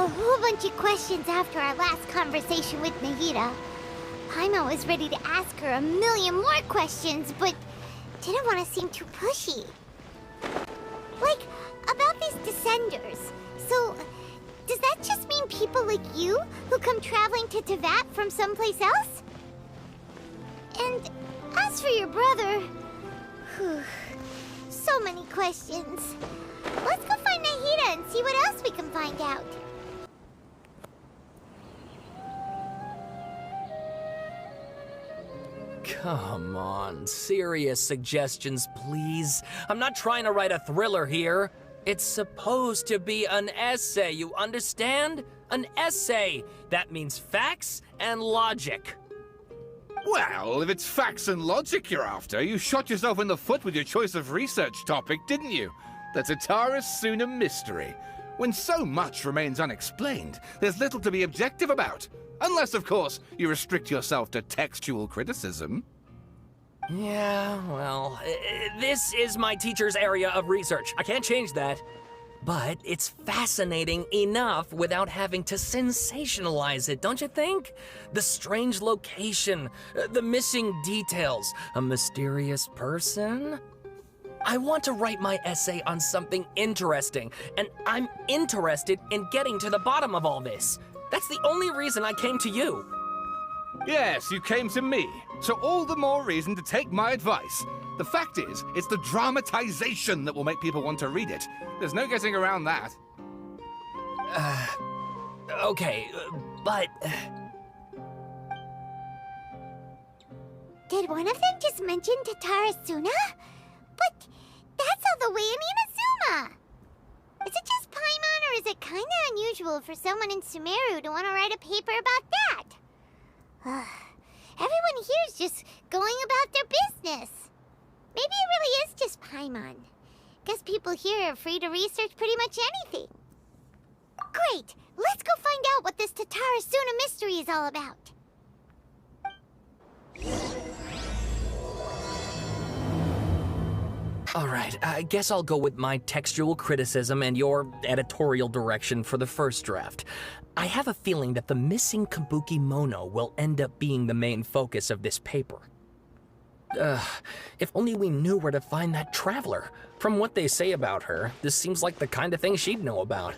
a whole bunch of questions after our last conversation with Nahida. Paimon was ready to ask her a million more questions, but didn't want to seem too pushy. Like, about these Descenders. So, does that just mean people like you who come traveling to Teyvat from someplace else? And as for your brother... Whew, so many questions. Let's go find Nahida and see what else we can find out. Come on, serious suggestions, please. I'm not trying to write a thriller here. It's supposed to be an essay, you understand? An essay! That means facts and logic. Well, if it's facts and logic you're after, you shot yourself in the foot with your choice of research topic, didn't you? The Tatarasuna mystery. When so much remains unexplained, there's little to be objective about. Unless, of course, you restrict yourself to textual criticism. Yeah, well, this is my teacher's area of research. I can't change that. But it's fascinating enough without having to sensationalize it, don't you think? The strange location, the missing details, a mysterious person. I want to write my essay on something interesting, and I'm interested in getting to the bottom of all this. That's the only reason I came to you. Yes, you came to me, so all the more reason to take my advice. The fact is, it's the dramatization that will make people want to read it. There's no getting around that. Okay, but... Did one of them just mention Tatarasuna? But that's all the way in Inazuma! Is it just Paimon, or is it kinda unusual for someone in Sumeru to want to write a paper about that? Everyone here is just going about their business. Maybe it really is just Paimon. Guess people here are free to research pretty much anything. Great! Let's go find out what this Tatarasuna mystery is all about. Alright, I guess I'll go with my textual criticism and your editorial direction for the first draft. I have a feeling that the missing Kabuki Mono will end up being the main focus of this paper. If only we knew where to find that traveler. From what they say about her, this seems like the kind of thing she'd know about.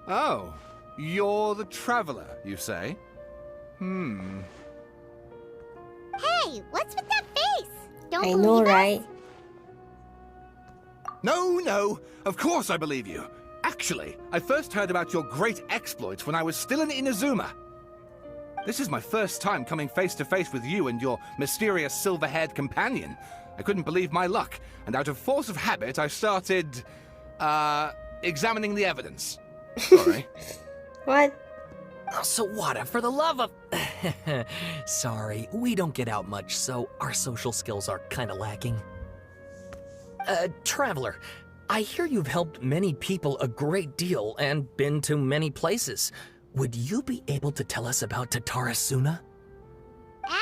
Oh, you're the traveler, you say? Hey, what's with that face? Don't I believe know, us? right? No, of course I believe you. Actually, I first heard about your great exploits when I was still in Inazuma. This is my first time coming face to face with you and your mysterious silver-haired companion. I couldn't believe my luck, and out of force of habit, I started, examining the evidence. Sorry. What? Oh, Sawada, for the love of... Sorry, we don't get out much, so our social skills are kinda lacking. Traveler, I hear you've helped many people a great deal and been to many places. Would you be able to tell us about Tatarasuna?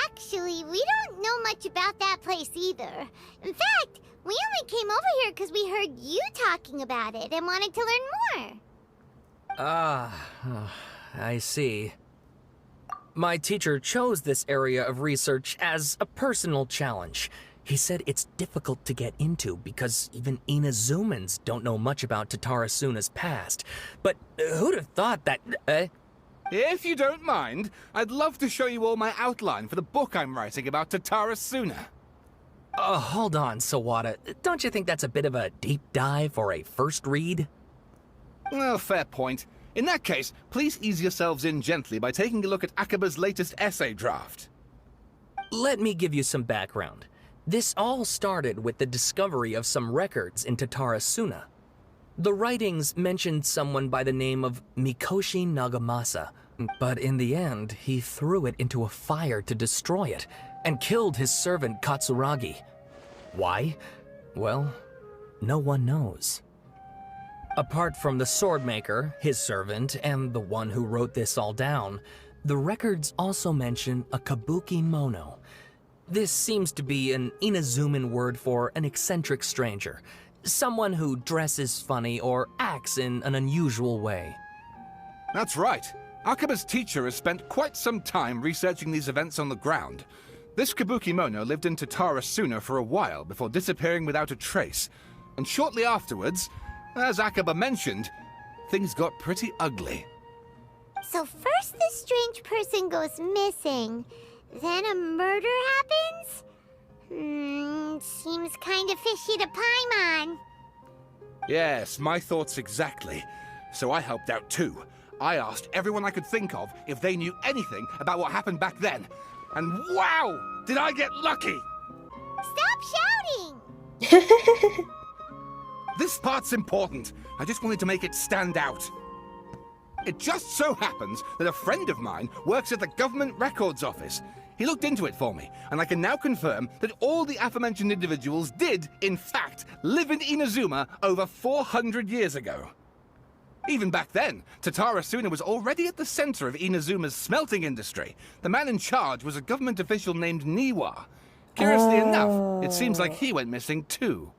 Actually, we don't know much about that place either. In fact, we only came over here because we heard you talking about it and wanted to learn more. I see. My teacher chose this area of research as a personal challenge. He said it's difficult to get into because even Inazumans don't know much about Tatarasuna's past. But who'd have thought that... If you don't mind, I'd love to show you all my outline for the book I'm writing about Tatarasuna. Hold on, Sawada. Don't you think that's a bit of a deep dive for a first read? Well, fair point. In that case, please ease yourselves in gently by taking a look at Akaba's latest essay draft. Let me give you some background. This all started with the discovery of some records in Tatarasuna. The writings mentioned someone by the name of Mikoshi Nagamasa, but in the end, he threw it into a fire to destroy it, and killed his servant Katsuragi. Why? Well, no one knows. Apart from the swordmaker, his servant, and the one who wrote this all down, the records also mention a Kabuki Mono. This seems to be an Inazuman word for an eccentric stranger. someone who dresses funny or acts in an unusual way. That's right. Akaba's teacher has spent quite some time researching these events on the ground. This Kabukimono lived in Tatarasuna for a while before disappearing without a trace. And shortly afterwards, as Akaba mentioned, things got pretty ugly. So first this strange person goes missing, then a murder happens? Seems kind of fishy to Paimon. Yes, my thoughts exactly. So I helped out too. I asked everyone I could think of if they knew anything about what happened back then. And wow! Did I get lucky! Stop shouting! This part's important. I just wanted to make it stand out. It just so happens that a friend of mine works at the Government Records Office. He looked into it for me, and I can now confirm that all the aforementioned individuals did, in fact, live in Inazuma over 400 years ago. Even back then, Tatarasuna was already at the center of Inazuma's smelting industry. The man in charge was a government official named Niwa. Curiously enough, it seems like he went missing too.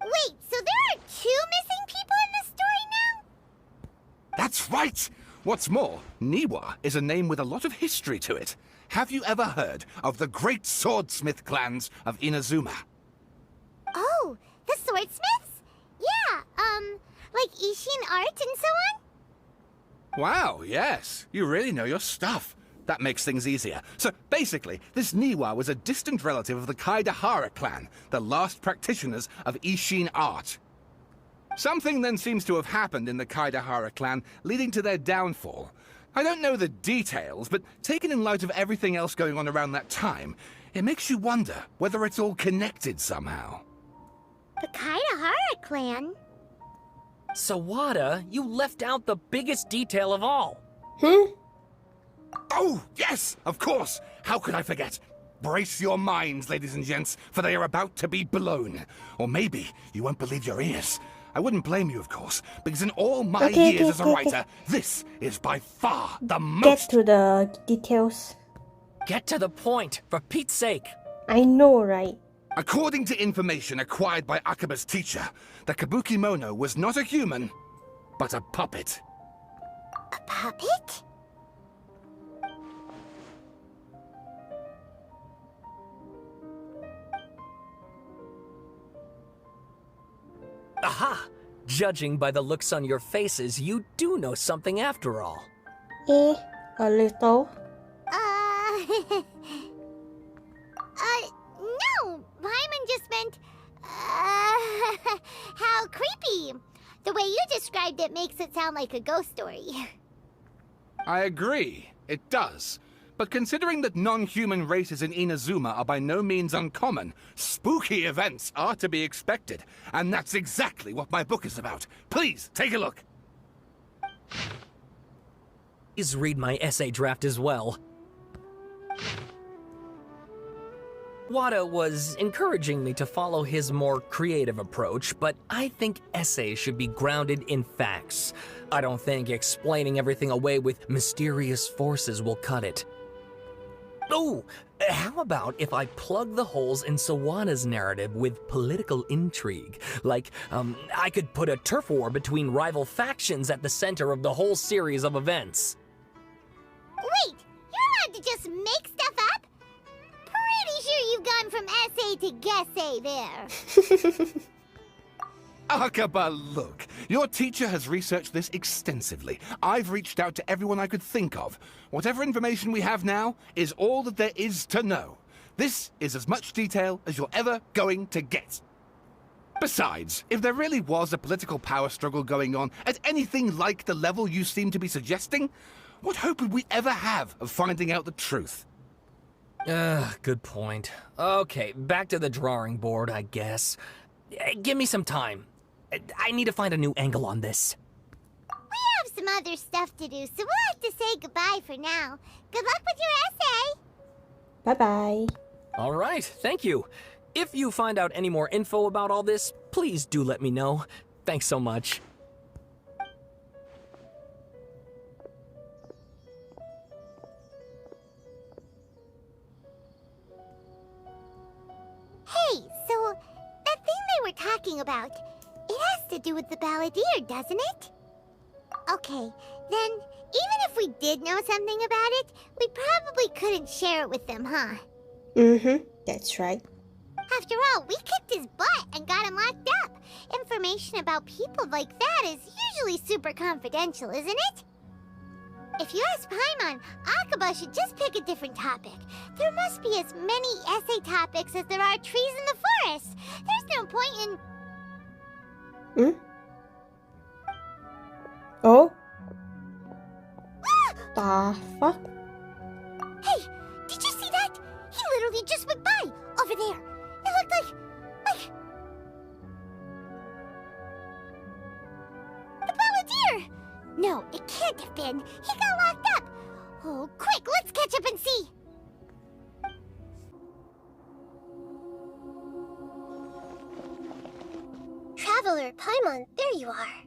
Wait, so there are 2 missing people in the story now? That's right! What's more, Niwa is a name with a lot of history to it. Have you ever heard of the great swordsmith clans of Inazuma? Oh, the swordsmiths? Yeah, like Ishin art and so on? Wow, yes. You really know your stuff. That makes things easier. So basically, this Niwa was a distant relative of the Kaidahara clan, the last practitioners of Ishin art. Something then seems to have happened in the Kaidahara clan, leading to their downfall. I don't know the details, but taken in light of everything else going on around that time, it makes you wonder whether it's all connected somehow. The Kaidahara clan? Sawada, you left out the biggest detail of all. Oh, yes, of course. How could I forget? Brace your minds, ladies and gents, for they are about to be blown. Or maybe you won't believe your ears. I wouldn't blame you, of course, because in all my years as a writer, this is by far the most... Get to the details. Get to the point, for Pete's sake. I know, right? According to information acquired by Akaba's teacher, the Kabukimono was not a human, but a puppet. A puppet? Aha! Judging by the looks on your faces, you do know something after all. A little. No! Paimon just meant, how creepy. The way you described it makes it sound like a ghost story. I agree, it does. But considering that non-human races in Inazuma are by no means uncommon, spooky events are to be expected. And that's exactly what my book is about. Please, take a look. Please read my essay draft as well. Wada was encouraging me to follow his more creative approach, but I think essays should be grounded in facts. I don't think explaining everything away with mysterious forces will cut it. Oh, how about if I plug the holes in Sawada's narrative with political intrigue? Like, I could put a turf war between rival factions at the center of the whole series of events. Wait, you're allowed to just make stuff up? Pretty sure you've gone from essay to guessay there. Akaba, look. Your teacher has researched this extensively. I've reached out to everyone I could think of. Whatever information we have now is all that there is to know. This is as much detail as you're ever going to get. Besides, if there really was a political power struggle going on at anything like the level you seem to be suggesting, what hope would we ever have of finding out the truth? Good point. Okay, back to the drawing board, I guess. Give me some time. I need to find a new angle on this. We have some other stuff to do, so we'll have to say goodbye for now. Good luck with your essay! Bye-bye. All right, thank you. If you find out any more info about all this, please do let me know. Thanks so much. we're talking about. It has to do with the Balladeer, doesn't it? Okay, then, even if we did know something about it, we probably couldn't share it with them, huh? Mm-hmm, that's right. After all, we kicked his butt and got him locked up. Information about people like that is usually super confidential, isn't it? If you ask Paimon, Akaba should just pick a different topic. There must be as many essay topics as there are trees in the forest. There's no point in... Hmm? Oh? Ah! The fuck? Hey, did you see that? He literally just went by, over there. It looked like... the Balladeer! No, it can't have been. He got locked up. Oh, quick, let's catch up and see. Traveler, Paimon, there you are.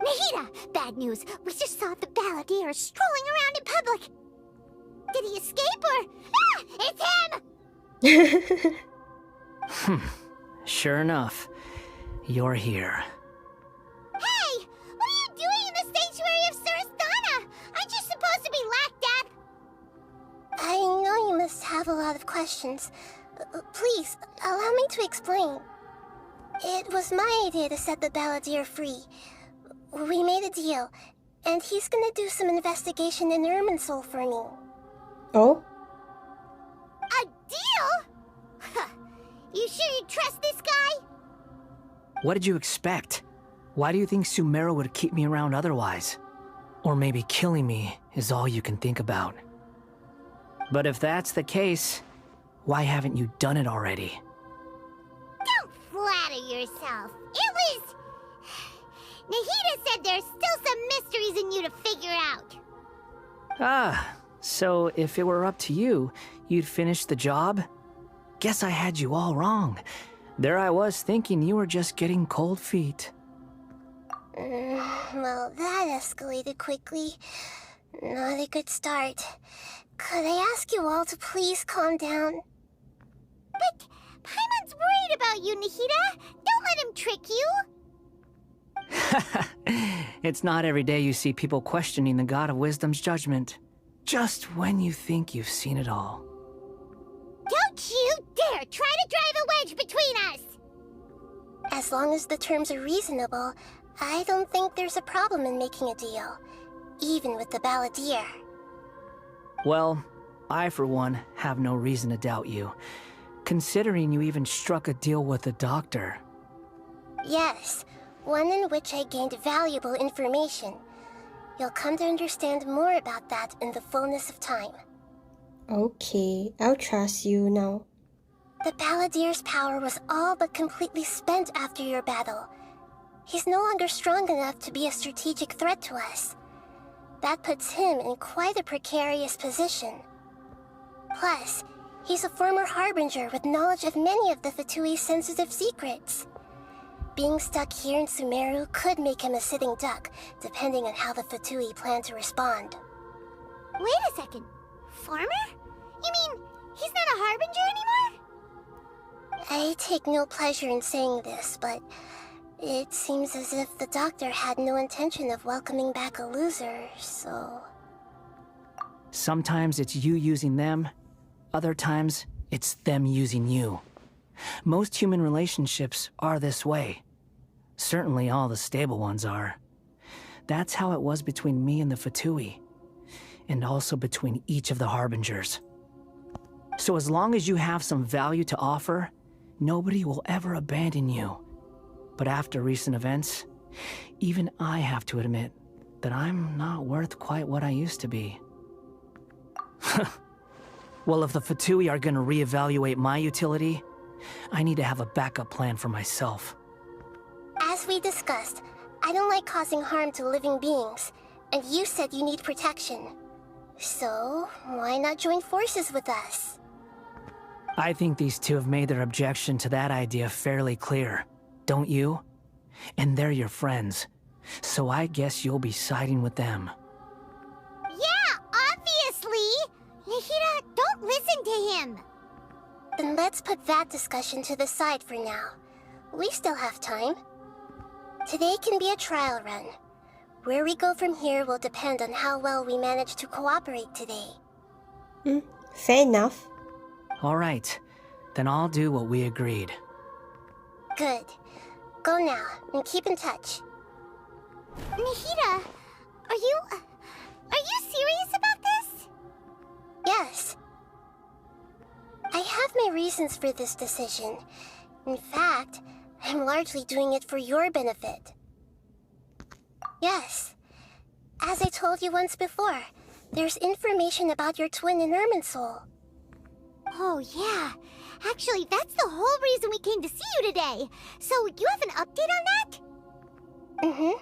Nahida! Bad news. We just saw the Balladeer strolling around in public. Did he escape or... Ah! It's him! Sure enough, you're here. Hey! What are you doing in the sanctuary of Surastana? Aren't you supposed to be locked up? I know you must have a lot of questions. Please, allow me to explain. It was my idea to set the Balladeer free. We made a deal, and he's gonna do some investigation in Irminsul for me. Oh? A deal? Huh. You sure you trust this guy? What did you expect? Why do you think Sumeru would keep me around otherwise? Or maybe killing me is all you can think about. But if that's the case, why haven't you done it already? Don't flatter yourself. It was... Nahida said there's still some mysteries in you to figure out. Ah, so if it were up to you, you'd finish the job? Guess I had you all wrong. There I was thinking you were just getting cold feet. Well, that escalated quickly. Not a good start. Could I ask you all to please calm down? But Paimon's worried about you, Nahida. Don't let him trick you. It's not every day you see people questioning the God of Wisdom's judgment. Just when you think you've seen it all. Don't you dare try to drive a wedge between us! As long as the terms are reasonable, I don't think there's a problem in making a deal. Even with the Balladeer. Well, I for one have no reason to doubt you, considering you even struck a deal with the doctor. Yes, one in which I gained valuable information. You'll come to understand more about that in the fullness of time. Okay, I'll trust you now. The Balladeer's power was all but completely spent after your battle. He's no longer strong enough to be a strategic threat to us. That puts him in quite a precarious position. Plus, he's a former Harbinger with knowledge of many of the Fatui's sensitive secrets. Being stuck here in Sumeru could make him a sitting duck, depending on how the Fatui plan to respond. Wait a second. Farmer? You mean he's not a Harbinger anymore? I take no pleasure in saying this, but it seems as if the doctor had no intention of welcoming back a loser, so... Sometimes it's you using them, other times it's them using you. Most human relationships are this way. Certainly all the stable ones are. That's how it was between me and the Fatui, and also between each of the Harbingers. So as long as you have some value to offer, nobody will ever abandon you. But after recent events, even I have to admit that I'm not worth quite what I used to be. Well, if the Fatui are gonna reevaluate my utility, I need to have a backup plan for myself. As we discussed, I don't like causing harm to living beings, and you said you need protection. So, why not join forces with us? I think these two have made their objection to that idea fairly clear, don't you? And they're your friends, so I guess you'll be siding with them. Yeah, obviously! Nahida, don't listen to him! Then let's put that discussion to the side for now. we still have time. Today can be a trial run. Where we go from here will depend on how well we manage to cooperate today. Fair enough. All right, then I'll do what we agreed. Good. Go now, and keep in touch. Nahida, are you serious about this? Yes. I have my reasons for this decision. In fact, I'm largely doing it for your benefit. Yes. As I told you once before, there's information about your twin in Irminsul. Oh, yeah. Actually, that's the whole reason we came to see you today. So, you have an update on that? Mm-hmm.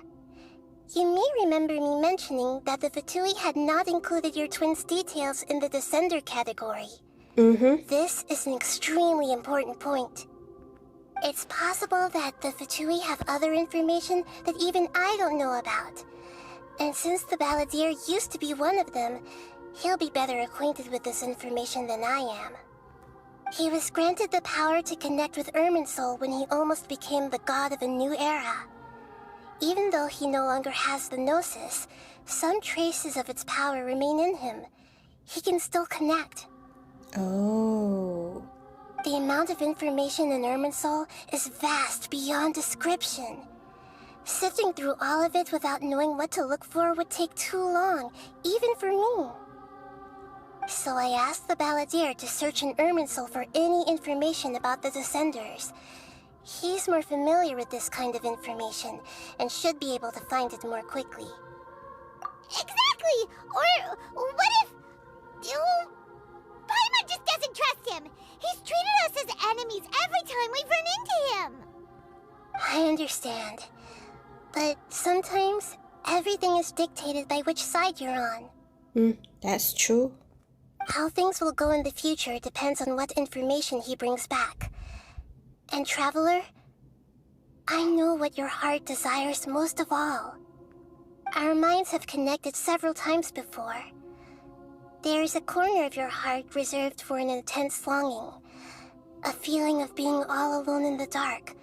You may remember me mentioning that the Fatui had not included your twin's details in the Descender category. This is an extremely important point. It's possible that the Fatui have other information that even I don't know about. And since the Balladeer used to be one of them, he'll be better acquainted with this information than I am. He was granted the power to connect with Irminsul when he almost became the god of a new era. Even though he no longer has the Gnosis, some traces of its power remain in him. He can still connect. Oh. The amount of information in Irminsul is vast beyond description. Sifting through all of it without knowing what to look for would take too long, even for me. So I asked the Balladeer to search in Irminsul for any information about the Descenders. He's more familiar with this kind of information, and should be able to find it more quickly. Exactly! Or what if... Paimon just doesn't trust him! He's treated us as enemies every time we've run into him! I understand. But sometimes, everything is dictated by which side you're on. That's true. How things will go in the future depends on what information he brings back. And Traveler, I know what your heart desires most of all. Our minds have connected several times before. There is a corner of your heart reserved for an intense longing. A feeling of being all alone in the dark,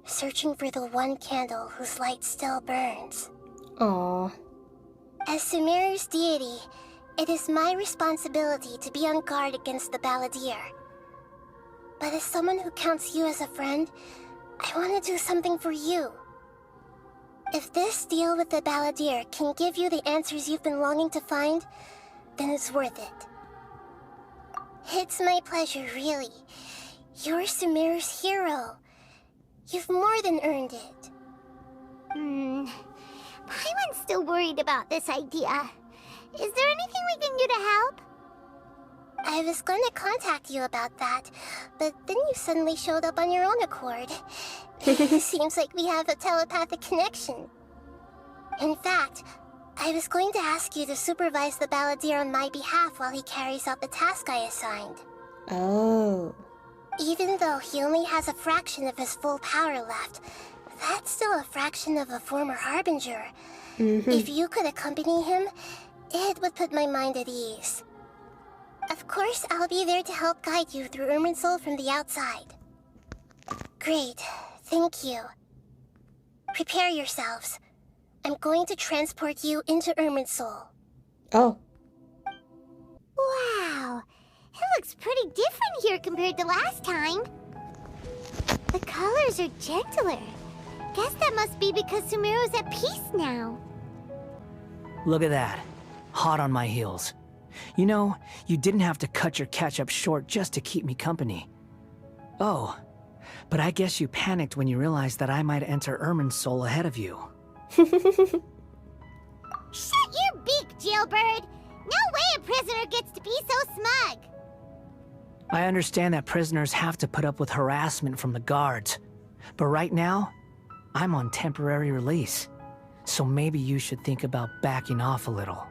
searching for the one candle whose light still burns. Aww. As Sumeru's deity, it is my responsibility to be on guard against the Balladeer. But as someone who counts you as a friend, I want to do something for you. If this deal with the Balladeer can give you the answers you've been longing to find, then it's worth it. It's my pleasure, really. You're Sumeru's hero. You've more than earned it. Paimon's still worried about this idea. Is there anything we can do to help? I was going to contact you about that, but then you suddenly showed up on your own accord. Seems like we have a telepathic connection. In fact, I was going to ask you to supervise the Balladeer on my behalf while he carries out the task I assigned. Oh. Even though he only has a fraction of his full power left, that's still a fraction of a former Harbinger. If you could accompany him, it would put my mind at ease. Of course, I'll be there to help guide you through Irminsul from the outside. Great, thank you. Prepare yourselves. I'm going to transport you into Irminsul. Oh. Wow, it looks pretty different here compared to last time. The colors are gentler. Guess that must be because Sumeru's at peace now. Look at that. Hot on my heels. You know, you didn't have to cut your catch-up short just to keep me company. Oh, but I guess you panicked when you realized that I might enter Irminsul ahead of you. Shut your beak, jailbird! No way a prisoner gets to be so smug! I understand that prisoners have to put up with harassment from the guards, but right now, I'm on temporary release, so maybe you should think about backing off a little.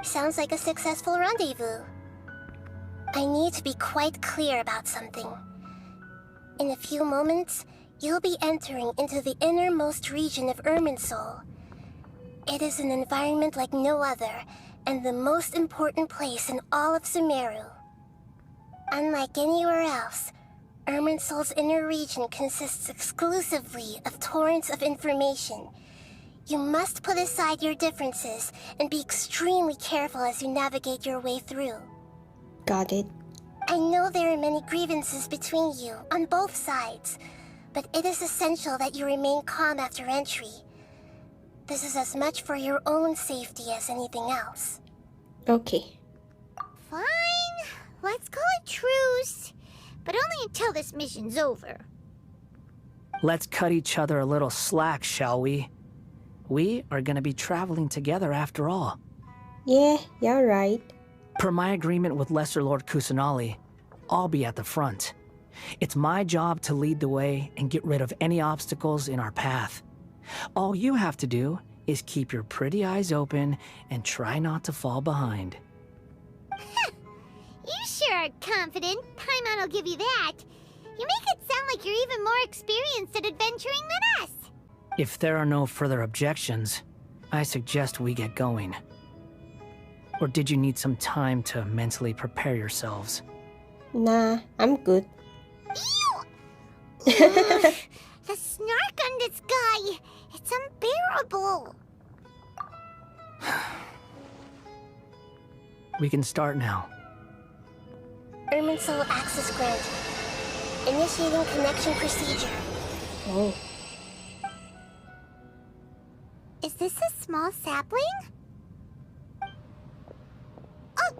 Sounds like a successful rendezvous. I need to be quite clear about something. In a few moments, you'll be entering into the innermost region of Irminsul. It is an environment like no other, and the most important place in all of Sumeru. Unlike anywhere else, Irminsul's inner region consists exclusively of torrents of information. You must put aside your differences and be extremely careful as you navigate your way through. Got it. I know there are many grievances between you, on both sides, but it is essential that you remain calm after entry. This is as much for your own safety as anything else. Okay. Fine. Let's call it truce. But only until this mission's over. Let's cut each other a little slack, shall we? We are gonna be traveling together after all. Yeah, right. Per my agreement with Lesser Lord Kusanali, I'll be at the front. It's my job to lead the way and get rid of any obstacles in our path. All you have to do is keep your pretty eyes open and try not to fall behind. You sure are confident. Paimon will give you that. You make it sound like you're even more experienced at adventuring than us. If there are no further objections, I suggest we get going. Or did you need some time to mentally prepare yourselves? Nah, I'm good. Ew! Ugh, the snark on this guy. It's unbearable. We can start now. Irminsul access granted. Initiating connection procedure. Oh. Is this a small sapling? Oh,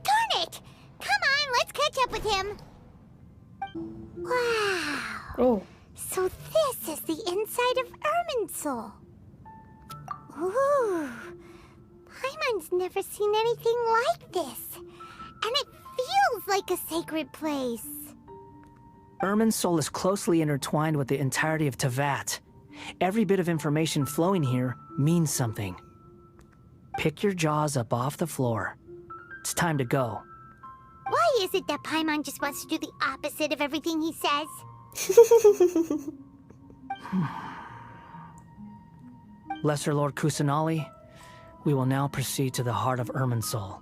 darn it! Come on, let's catch up with him. Wow. Oh. So this is the inside of Irminsul. Ooh. Paimon's never seen anything like this. And it feels like a sacred place. Irminsul is closely intertwined with the entirety of Teyvat. Every bit of information flowing here means something. Pick your jaws up off the floor. It's time to go. Why is it that Paimon just wants to do the opposite of everything he says? Lesser Lord Kusanali, we will now proceed to the heart of Irminsul.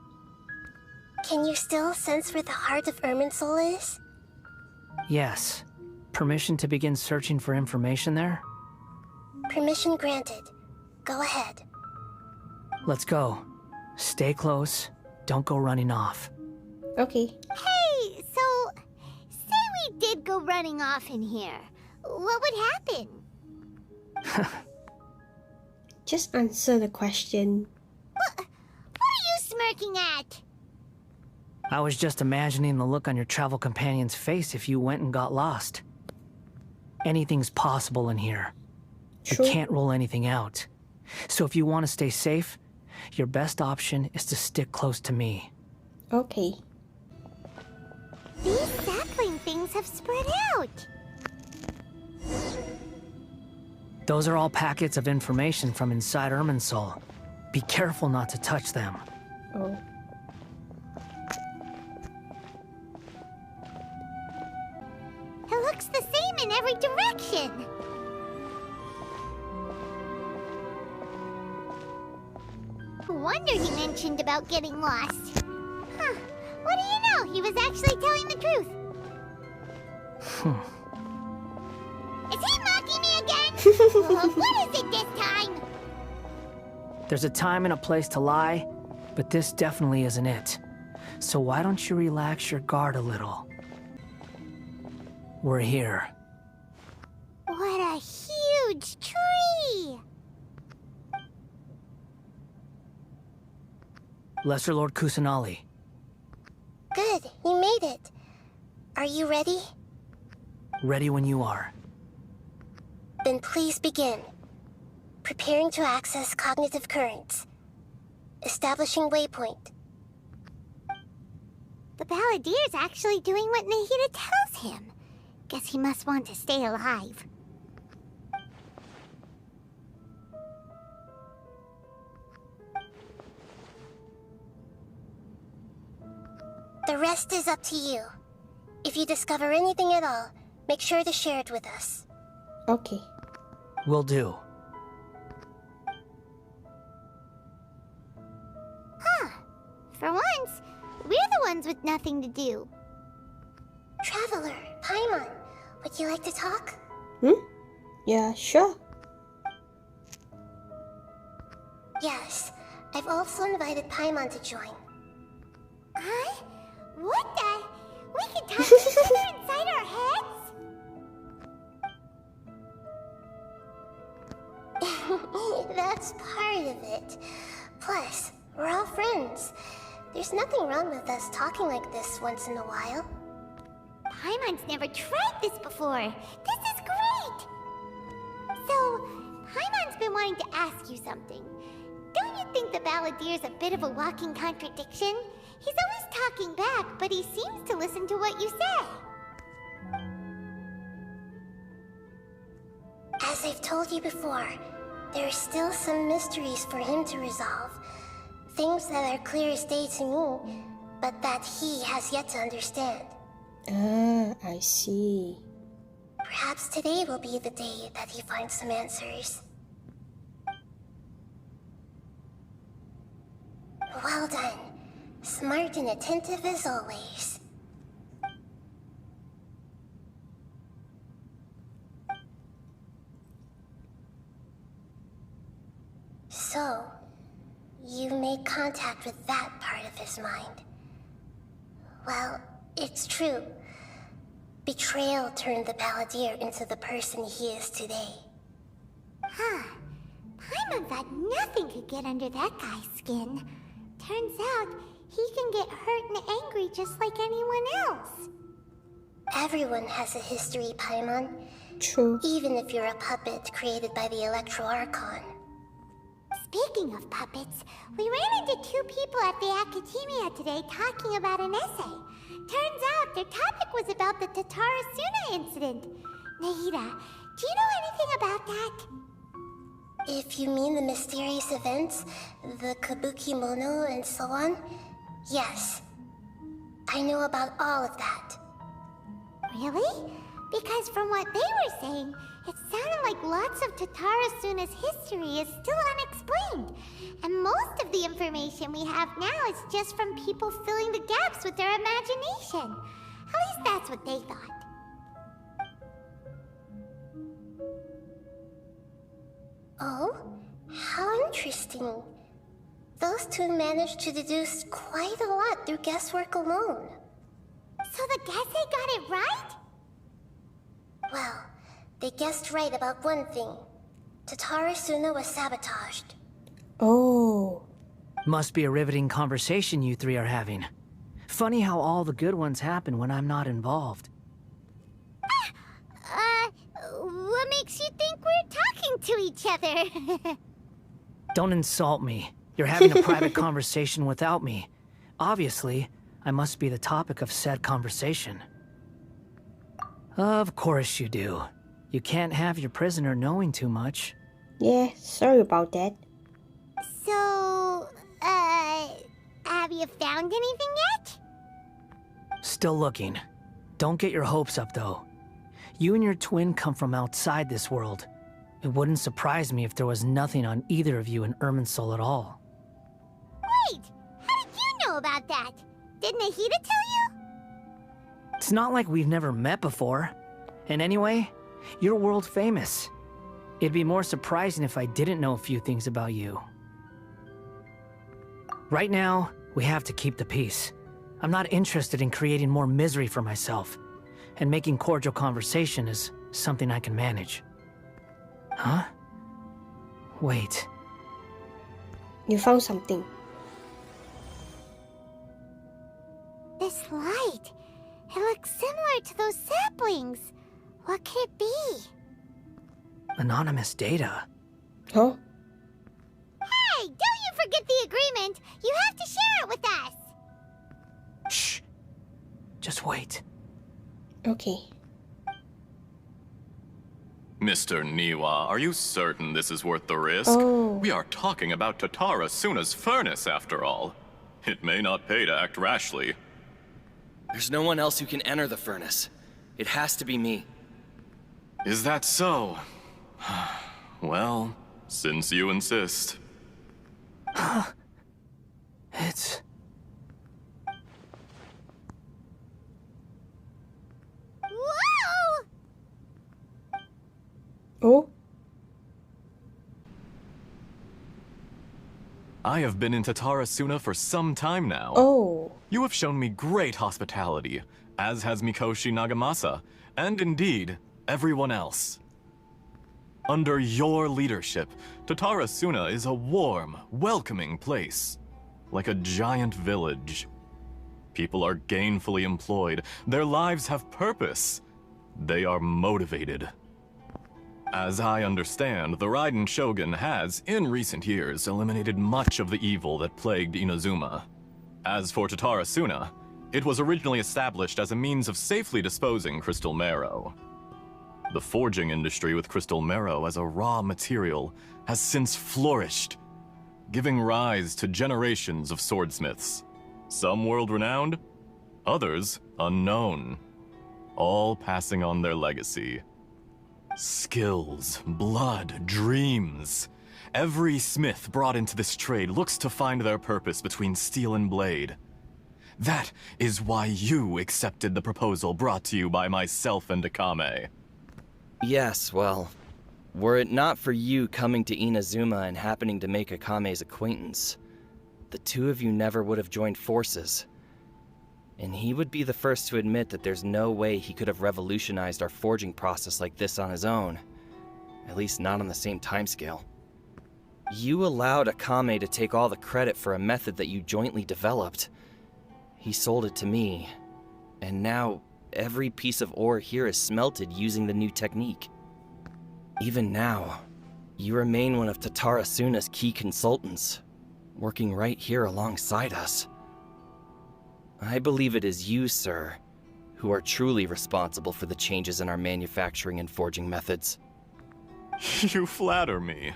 Can you still sense where the heart of Irminsul is? Yes. Permission to begin searching for information there? Permission granted. Go ahead. Let's go. Stay close. Don't go running off. Okay. Hey, so say we did go running off in here. What would happen? Just answer the question. What are you smirking at? I was just imagining the look on your travel companion's face if you went and got lost. Anything's possible in here. True. I can't rule anything out. So if you want to stay safe, your best option is to stick close to me. Okay. These sapling things have spread out. Those are all packets of information from inside Irminsul. Be careful not to touch them. Oh. It looks the same in every direction. No wonder he mentioned about getting lost. Huh. What do you know? He was actually telling the truth. Is he mocking me again? What is it this time? There's a time and a place to lie, but this definitely isn't it. So why don't you relax your guard a little? We're here. What a huge tree! Lesser Lord Kusanali. Good, you made it. Are you ready? Ready when you are. Then please begin. Preparing to access cognitive currents. Establishing waypoint. The Balladier's actually doing what Nahida tells him. Guess he must want to stay alive. The rest is up to you. If you discover anything at all, make sure to share it with us. Okay. Will do. Huh. For once, we're the ones with nothing to do. Traveler, Paimon, would you like to talk? Yeah, sure. Yes, I've also invited Paimon to join. Huh? What the? We can talk to each other inside our heads? That's part of it. Plus, we're all friends. There's nothing wrong with us talking like this once in a while. Paimon's never tried this before. This is great! So, Paimon's been wanting to ask you something. Don't you think the Balladeer's a bit of a walking contradiction? He's always talking back, but he seems to listen to what you say. As I've told you before, there are still some mysteries for him to resolve. Things that are clear as day to me, but that he has yet to understand. Ah, I see. Perhaps today will be the day that he finds some answers. Well done. Smart and attentive as always. So, you made contact with that part of his mind. Well, it's true. Betrayal turned the Balladeer into the person he is today. Huh. Paimon thought nothing could get under that guy's skin. Turns out, he can get hurt and angry just like anyone else. Everyone has a history, Paimon. True. Even if you're a puppet created by the Electro Archon. Speaking of puppets, we ran into two people at the Academia today talking about an essay. Turns out their topic was about the Tatarasuna incident. Nahida, do you know anything about that? If you mean the mysterious events, the Kabukimono and so on, yes. I know about all of that. Really? Because from what they were saying, it sounded like lots of Tatarasuna's history is still unexplained. And most of the information we have now is just from people filling the gaps with their imagination. At least that's what they thought. Oh? How interesting. Those two managed to deduce quite a lot through guesswork alone. So the Gese got it right? Well, they guessed right about one thing. Tatarasuna was sabotaged. Oh. Must be a riveting conversation you three are having. Funny how all the good ones happen when I'm not involved. What makes you think we're talking to each other? Don't insult me. You're having a private conversation without me. Obviously, I must be the topic of said conversation. Of course you do. You can't have your prisoner knowing too much. Yeah, sorry about that. So, have you found anything yet? Still looking. Don't get your hopes up, though. You and your twin come from outside this world. It wouldn't surprise me if there was nothing on either of you in Irminsul at all. Wait! How did you know about that? Did Nahida tell you? It's not like we've never met before. And anyway, you're world famous. It'd be more surprising if I didn't know a few things about you. Right now, we have to keep the peace. I'm not interested in creating more misery for myself. And making cordial conversation is something I can manage. Huh? Wait. You found something. This light. It looks similar to those saplings. What could it be? Anonymous data. Huh? Hey, don't you forget the agreement! You have to share it with us! Shh. Just wait. Okay. Mr. Niwa, are you certain this is worth the risk? Oh. We are talking about Tatarasuna's furnace, after all. It may not pay to act rashly. There's no one else who can enter the furnace. It has to be me. Is that so? Well, since you insist. It's... Oh, I have been in Tatarasuna for some time now. oh. You have shown me great hospitality, as has Mikoshi Nagamasa, and indeed, everyone else. Under your leadership, Tatarasuna is a warm, welcoming place, like a giant village. People are gainfully employed, their lives have purpose, they are motivated. As I understand, the Raiden Shogun has, in recent years, eliminated much of the evil that plagued Inazuma. As for Tatarasuna, it was originally established as a means of safely disposing crystal marrow. The forging industry with crystal marrow as a raw material has since flourished, giving rise to generations of swordsmiths. Some world-renowned, others unknown, all passing on their legacy. Skills, blood, dreams. Every smith brought into this trade looks to find their purpose between steel and blade. That is why you accepted the proposal brought to you by myself and Akame. Yes, well, were it not for you coming to Inazuma and happening to make Akame's acquaintance, the two of you never would have joined forces. And he would be the first to admit that there's no way he could have revolutionized our forging process like this on his own. At least not on the same timescale. You allowed Akame to take all the credit for a method that you jointly developed. He sold it to me, and now every piece of ore here is smelted using the new technique. Even now, you remain one of Tatarasuna's key consultants, working right here alongside us. I believe it is you, sir, who are truly responsible for the changes in our manufacturing and forging methods. You flatter me.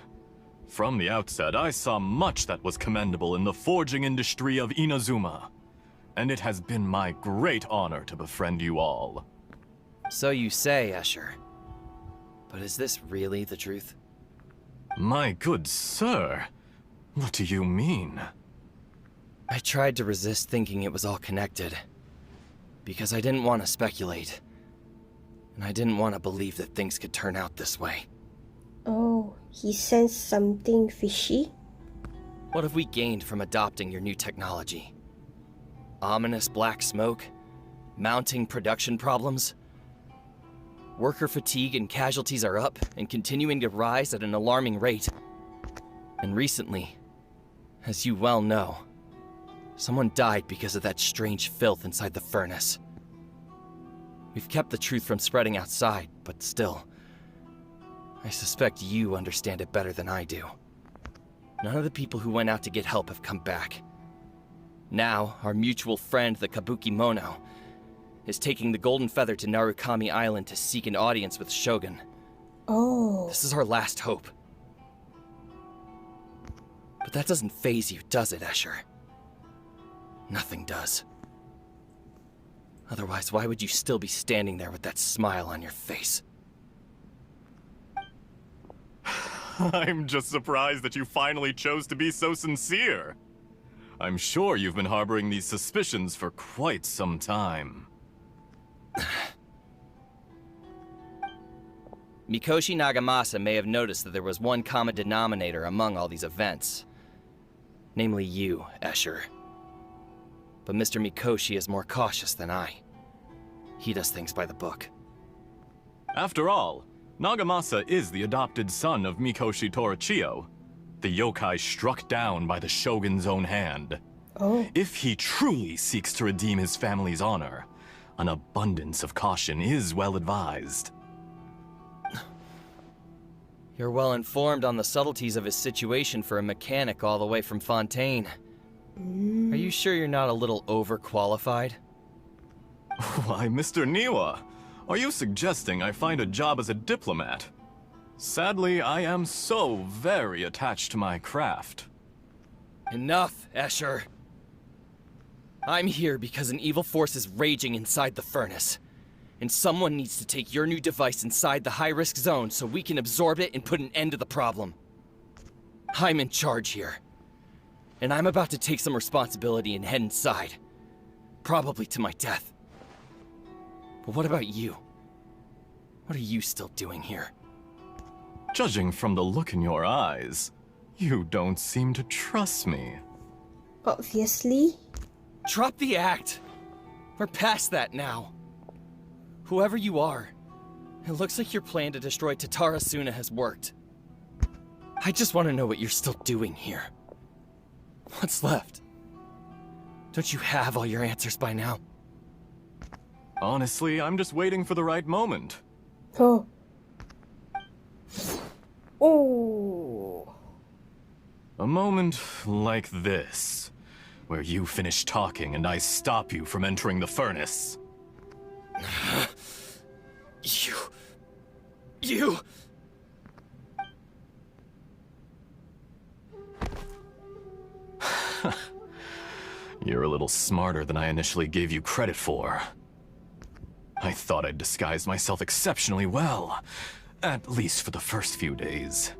From the outset, I saw much that was commendable in the forging industry of Inazuma, and it has been my great honor to befriend you all. So you say, Escher. But is this really the truth? My good sir, what do you mean? I tried to resist thinking it was all connected, because I didn't want to speculate, and I didn't want to believe that things could turn out this way. Oh, he sensed something fishy? What have we gained from adopting your new technology? Ominous black smoke? Mounting production problems? Worker fatigue and casualties are up and continuing to rise at an alarming rate. And recently, as you well know, someone died because of that strange filth inside the furnace. We've kept the truth from spreading outside, but still, I suspect you understand it better than I do. None of the people who went out to get help have come back. Now, our mutual friend, the Kabuki Mono, is taking the Golden Feather to Narukami Island to seek an audience with Shogun. Oh. This is our last hope. But that doesn't faze you, does it, Escher? Nothing does. Otherwise, why would you still be standing there with that smile on your face? I'm just surprised that you finally chose to be so sincere. I'm sure you've been harboring these suspicions for quite some time. Mikoshi Nagamasa may have noticed that there was one common denominator among all these events. Namely you, Escher. But Mr. Mikoshi is more cautious than I. He does things by the book. After all, Nagamasa is the adopted son of Mikoshi Torichio, the yokai struck down by the Shogun's own hand. Oh. If he truly seeks to redeem his family's honor, an abundance of caution is well advised. You're well informed on the subtleties of his situation for a mechanic all the way from Fontaine. Are you sure you're not a little overqualified? Why, Mr. Niwa, are you suggesting I find a job as a diplomat? Sadly, I am so very attached to my craft. Enough, Escher. I'm here because an evil force is raging inside the furnace. And someone needs to take your new device inside the high-risk zone so we can absorb it and put an end to the problem. I'm in charge here. And I'm about to take some responsibility and head inside. Probably to my death. But what about you? What are you still doing here? Judging from the look in your eyes, you don't seem to trust me. Obviously. Drop the act! We're past that now. Whoever you are, it looks like your plan to destroy Tatarasuna has worked. I just want to know what you're still doing here. What's left? Don't you have all your answers by now? Honestly, I'm just waiting for the right moment. Oh. Oh. A moment like this, where you finish talking and I stop you from entering the furnace. You... You're a little smarter than I initially gave you credit for. I thought I'd disguised myself exceptionally well, at least for the first few days.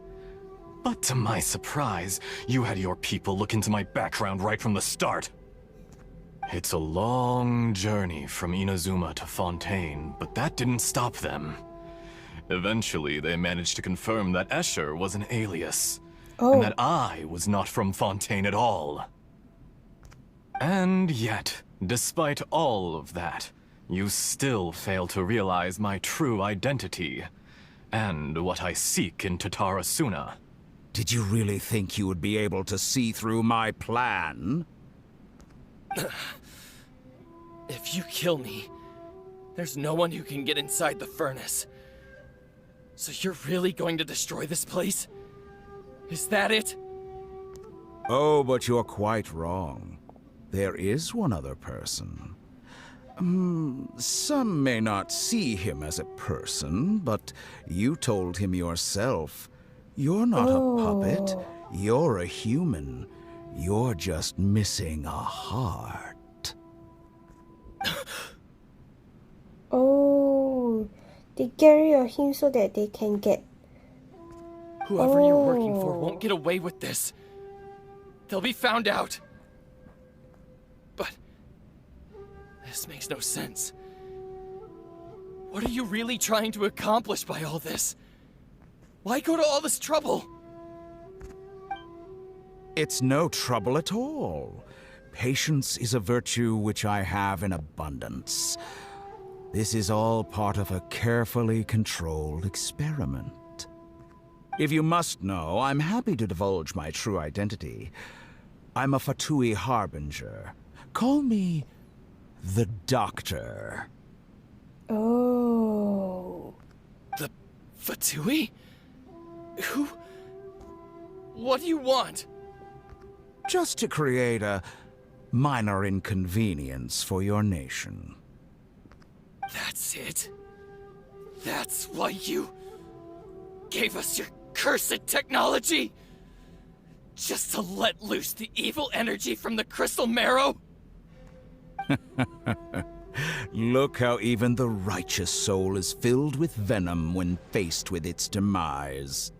But to my surprise, you had your people look into my background right from the start. It's a long journey from Inazuma to Fontaine, but that didn't stop them. Eventually, they managed to confirm that Escher was an alias, and that I was not from Fontaine at all. And yet, despite all of that, you still fail to realize my true identity, and what I seek in Tatarasuna. Did you really think you would be able to see through my plan? If you kill me, there's no one who can get inside the furnace. So you're really going to destroy this place? Is that it? Oh, but you're quite wrong. There is one other person. Some may not see him as a person, but you told him yourself. You're not a puppet. You're a human. You're just missing a heart. Oh, they get rid of him so that they can get... Whoever you're working for won't get away with this. They'll be found out. But this makes no sense. What are you really trying to accomplish by all this? Why go to all this trouble? It's no trouble at all. Patience is a virtue which I have in abundance. This is all part of a carefully controlled experiment. If you must know, I'm happy to divulge my true identity. I'm a Fatui Harbinger. Call me the Doctor. Oh. The Fatui? Who? What do you want? Just to create a minor inconvenience for your nation. That's it? That's why you gave us your cursed technology? Just to let loose the evil energy from the crystal marrow? Look how even the righteous soul is filled with venom when faced with its demise.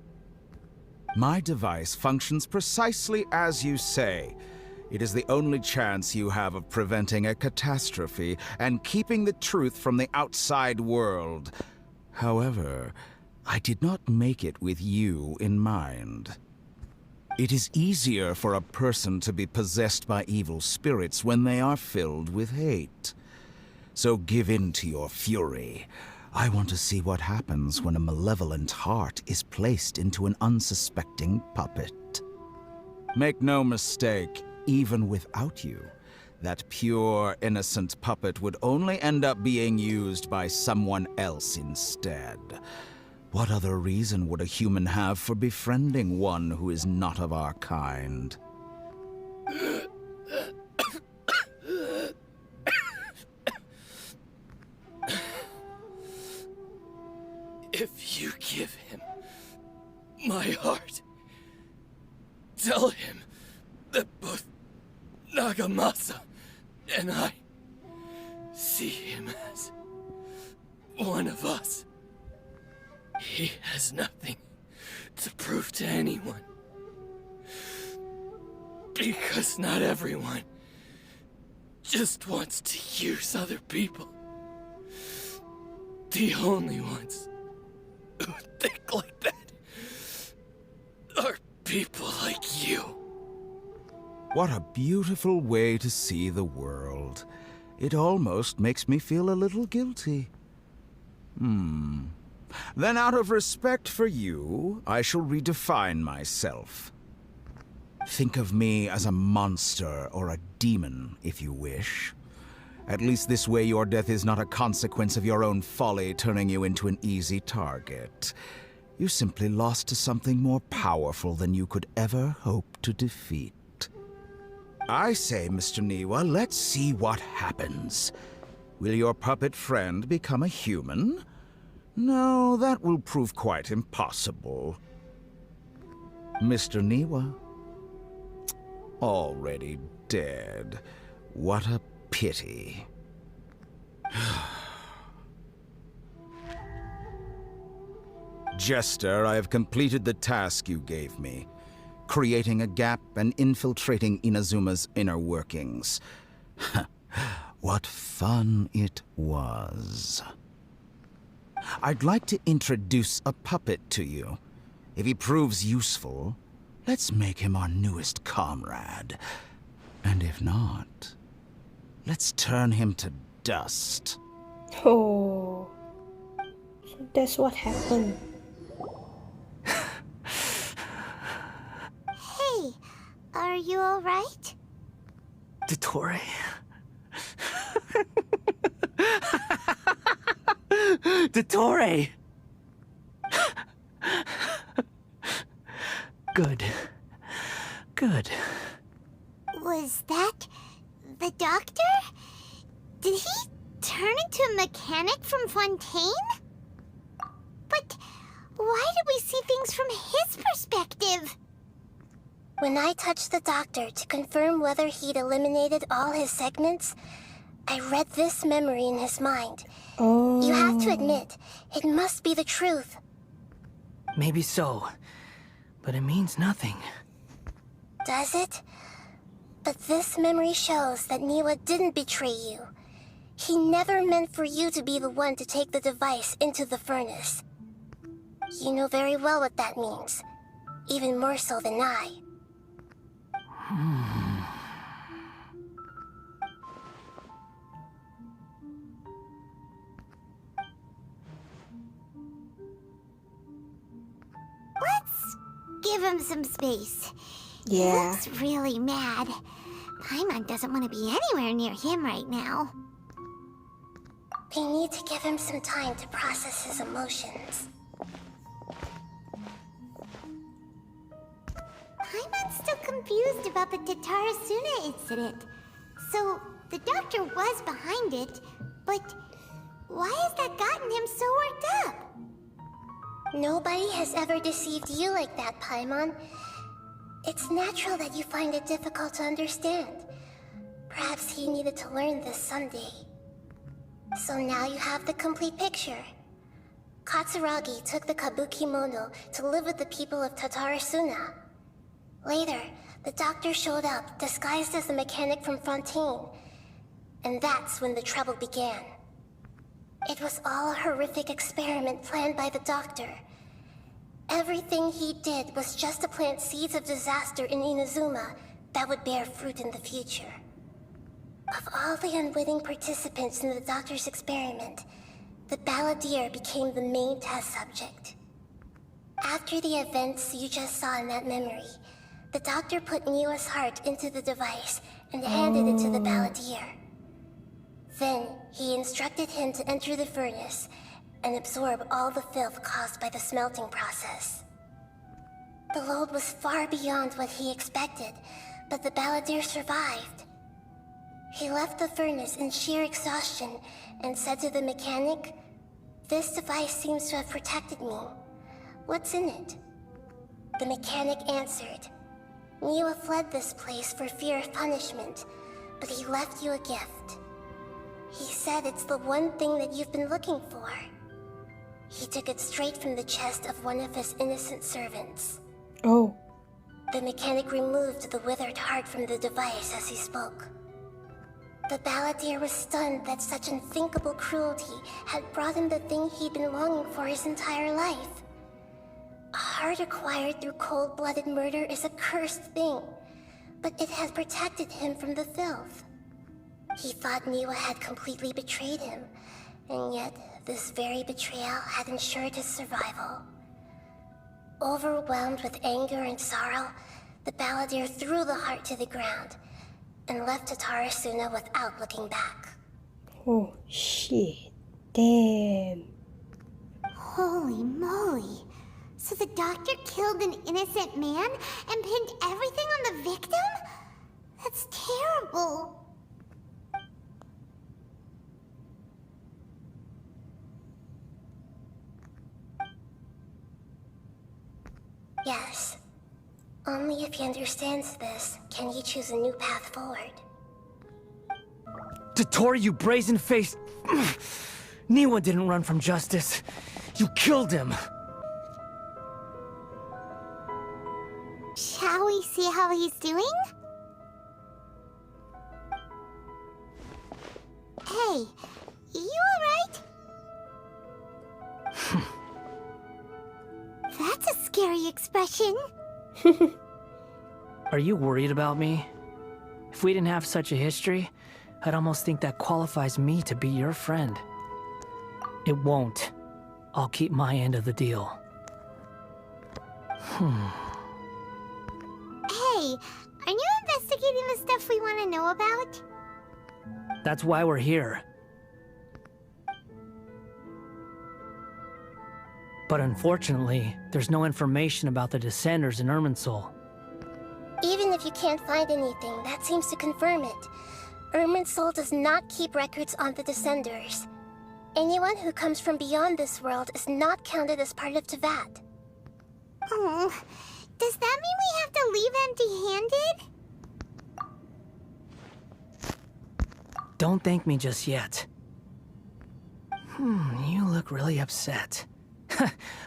My device functions precisely as you say. It is the only chance you have of preventing a catastrophe and keeping the truth from the outside world. However, I did not make it with you in mind. It is easier for a person to be possessed by evil spirits when they are filled with hate. So give in to your fury. I want to see what happens when a malevolent heart is placed into an unsuspecting puppet. Make no mistake, even without you, that pure, innocent puppet would only end up being used by someone else instead. What other reason would a human have for befriending one who is not of our kind? If you give him my heart, tell him that both Nagamasa and I see him as one of us. He has nothing to prove to anyone. Because not everyone just wants to use other people. The only ones who think like that What a beautiful way to see the world. It almost makes me feel a little guilty. Then out of respect for you, I shall redefine myself. Think of me as a monster or a demon, if you wish. At least this way your death is not a consequence of your own folly turning you into an easy target. You simply lost to something more powerful than you could ever hope to defeat. I say, Mr. Niwa, let's see what happens. Will your puppet friend become a human? No, that will prove quite impossible. Mr. Niwa? Already dead. What a pity. Jester, I have completed the task you gave me. Creating a gap and infiltrating Inazuma's inner workings. What fun it was. I'd like to introduce a puppet to you. If he proves useful, let's make him our newest comrade. And if not, let's turn him to dust. Oh. So that's what happened. Hey, are you alright? Dottore. Dottore! Good. Good. Was that the doctor? Did he turn into a mechanic from Fontaine? But why did we see things from his perspective? When I touched the doctor to confirm whether he'd eliminated all his segments, I read this memory in his mind. Oh. You have to admit, it must be the truth. Maybe so, but it means nothing. Does it? But this memory shows that Niwa didn't betray you. He never meant for you to be the one to take the device into the furnace. You know very well what that means. Even more so than I. Let's give him some space. Yeah. He looks really mad. Paimon doesn't want to be anywhere near him right now. We need to give him some time to process his emotions. Paimon's still confused about the Tatarasuna incident. So, the doctor was behind it, but why has that gotten him so worked up? Nobody has ever deceived you like that, Paimon. It's natural that you find it difficult to understand. Perhaps he needed to learn this someday. So now you have the complete picture. Katsuragi took the Kabukimono to live with the people of Tatarasuna. Later, the doctor showed up, disguised as the mechanic from Fontaine. And that's when the trouble began. It was all a horrific experiment planned by the doctor. Everything he did was just to plant seeds of disaster in Inazuma that would bear fruit in the future. Of all the unwitting participants in the doctor's experiment, the Balladeer became the main test subject. After the events you just saw in that memory, the doctor put Niwa's heart into the device and handed it to the Balladeer. Then, he instructed him to enter the furnace and absorb all the filth caused by the smelting process. The load was far beyond what he expected, but the Balladeer survived. He left the furnace in sheer exhaustion and said to the mechanic, "This device seems to have protected me. What's in it?" The mechanic answered, "Niwa fled this place for fear of punishment, but he left you a gift. He said it's the one thing that you've been looking for." He took it straight from the chest of one of his innocent servants. Oh. The mechanic removed the withered heart from the device as he spoke. The Balladeer was stunned that such unthinkable cruelty had brought him the thing he'd been longing for his entire life. A heart acquired through cold-blooded murder is a cursed thing, but it had protected him from the filth. He thought Niwa had completely betrayed him, and yet this very betrayal had ensured his survival. Overwhelmed with anger and sorrow, the Balladeer threw the heart to the ground and left Tatarasuna without looking back. Oh, shit. Damn. Holy moly. So the doctor killed an innocent man and pinned everything on the victim? That's terrible. Yes. Only if he understands this can he choose a new path forward. Dotori, you brazen-faced... Niwa didn't run from justice. You killed him. Shall we see how he's doing? Hey, you alright? That's a scary expression. Are you worried about me? If we didn't have such a history, I'd almost think that qualifies me to be your friend. It won't. I'll keep my end of the deal. Hey, are you investigating the stuff we want to know about? That's why we're here. But unfortunately, there's no information about the Descenders in Irminsul. Even if you can't find anything, that seems to confirm it. Irminsul does not keep records on the Descenders. Anyone who comes from beyond this world is not counted as part of Tevat. Oh, does that mean we have to leave empty-handed? Don't thank me just yet. You look really upset.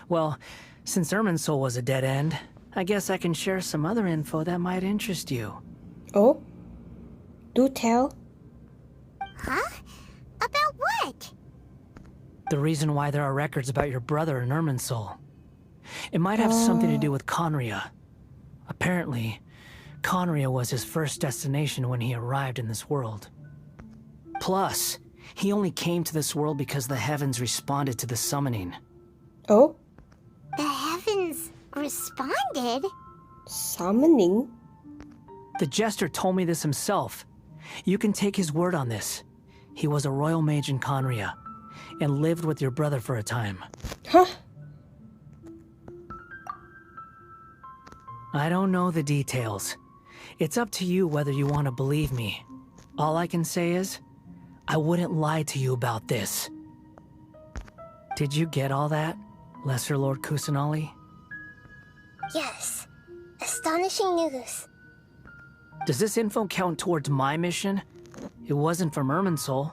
Well, since Irminsul was a dead end, I guess I can share some other info that might interest you. Oh? Do tell. Huh? About what? The reason why there are records about your brother in Irminsul. It might have something to do with Conria. Apparently, Conria was his first destination when he arrived in this world. Plus, he only came to this world because the heavens responded to the summoning. Oh? The heavens responded? Summoning? The Jester told me this himself. You can take his word on this. He was a royal mage in Conria, and lived with your brother for a time. Huh? I don't know the details. It's up to you whether you want to believe me. All I can say is, I wouldn't lie to you about this. Did you get all that, Lesser Lord Kusanali? Yes. Astonishing news. Does this info count towards my mission? It wasn't from Irminsul,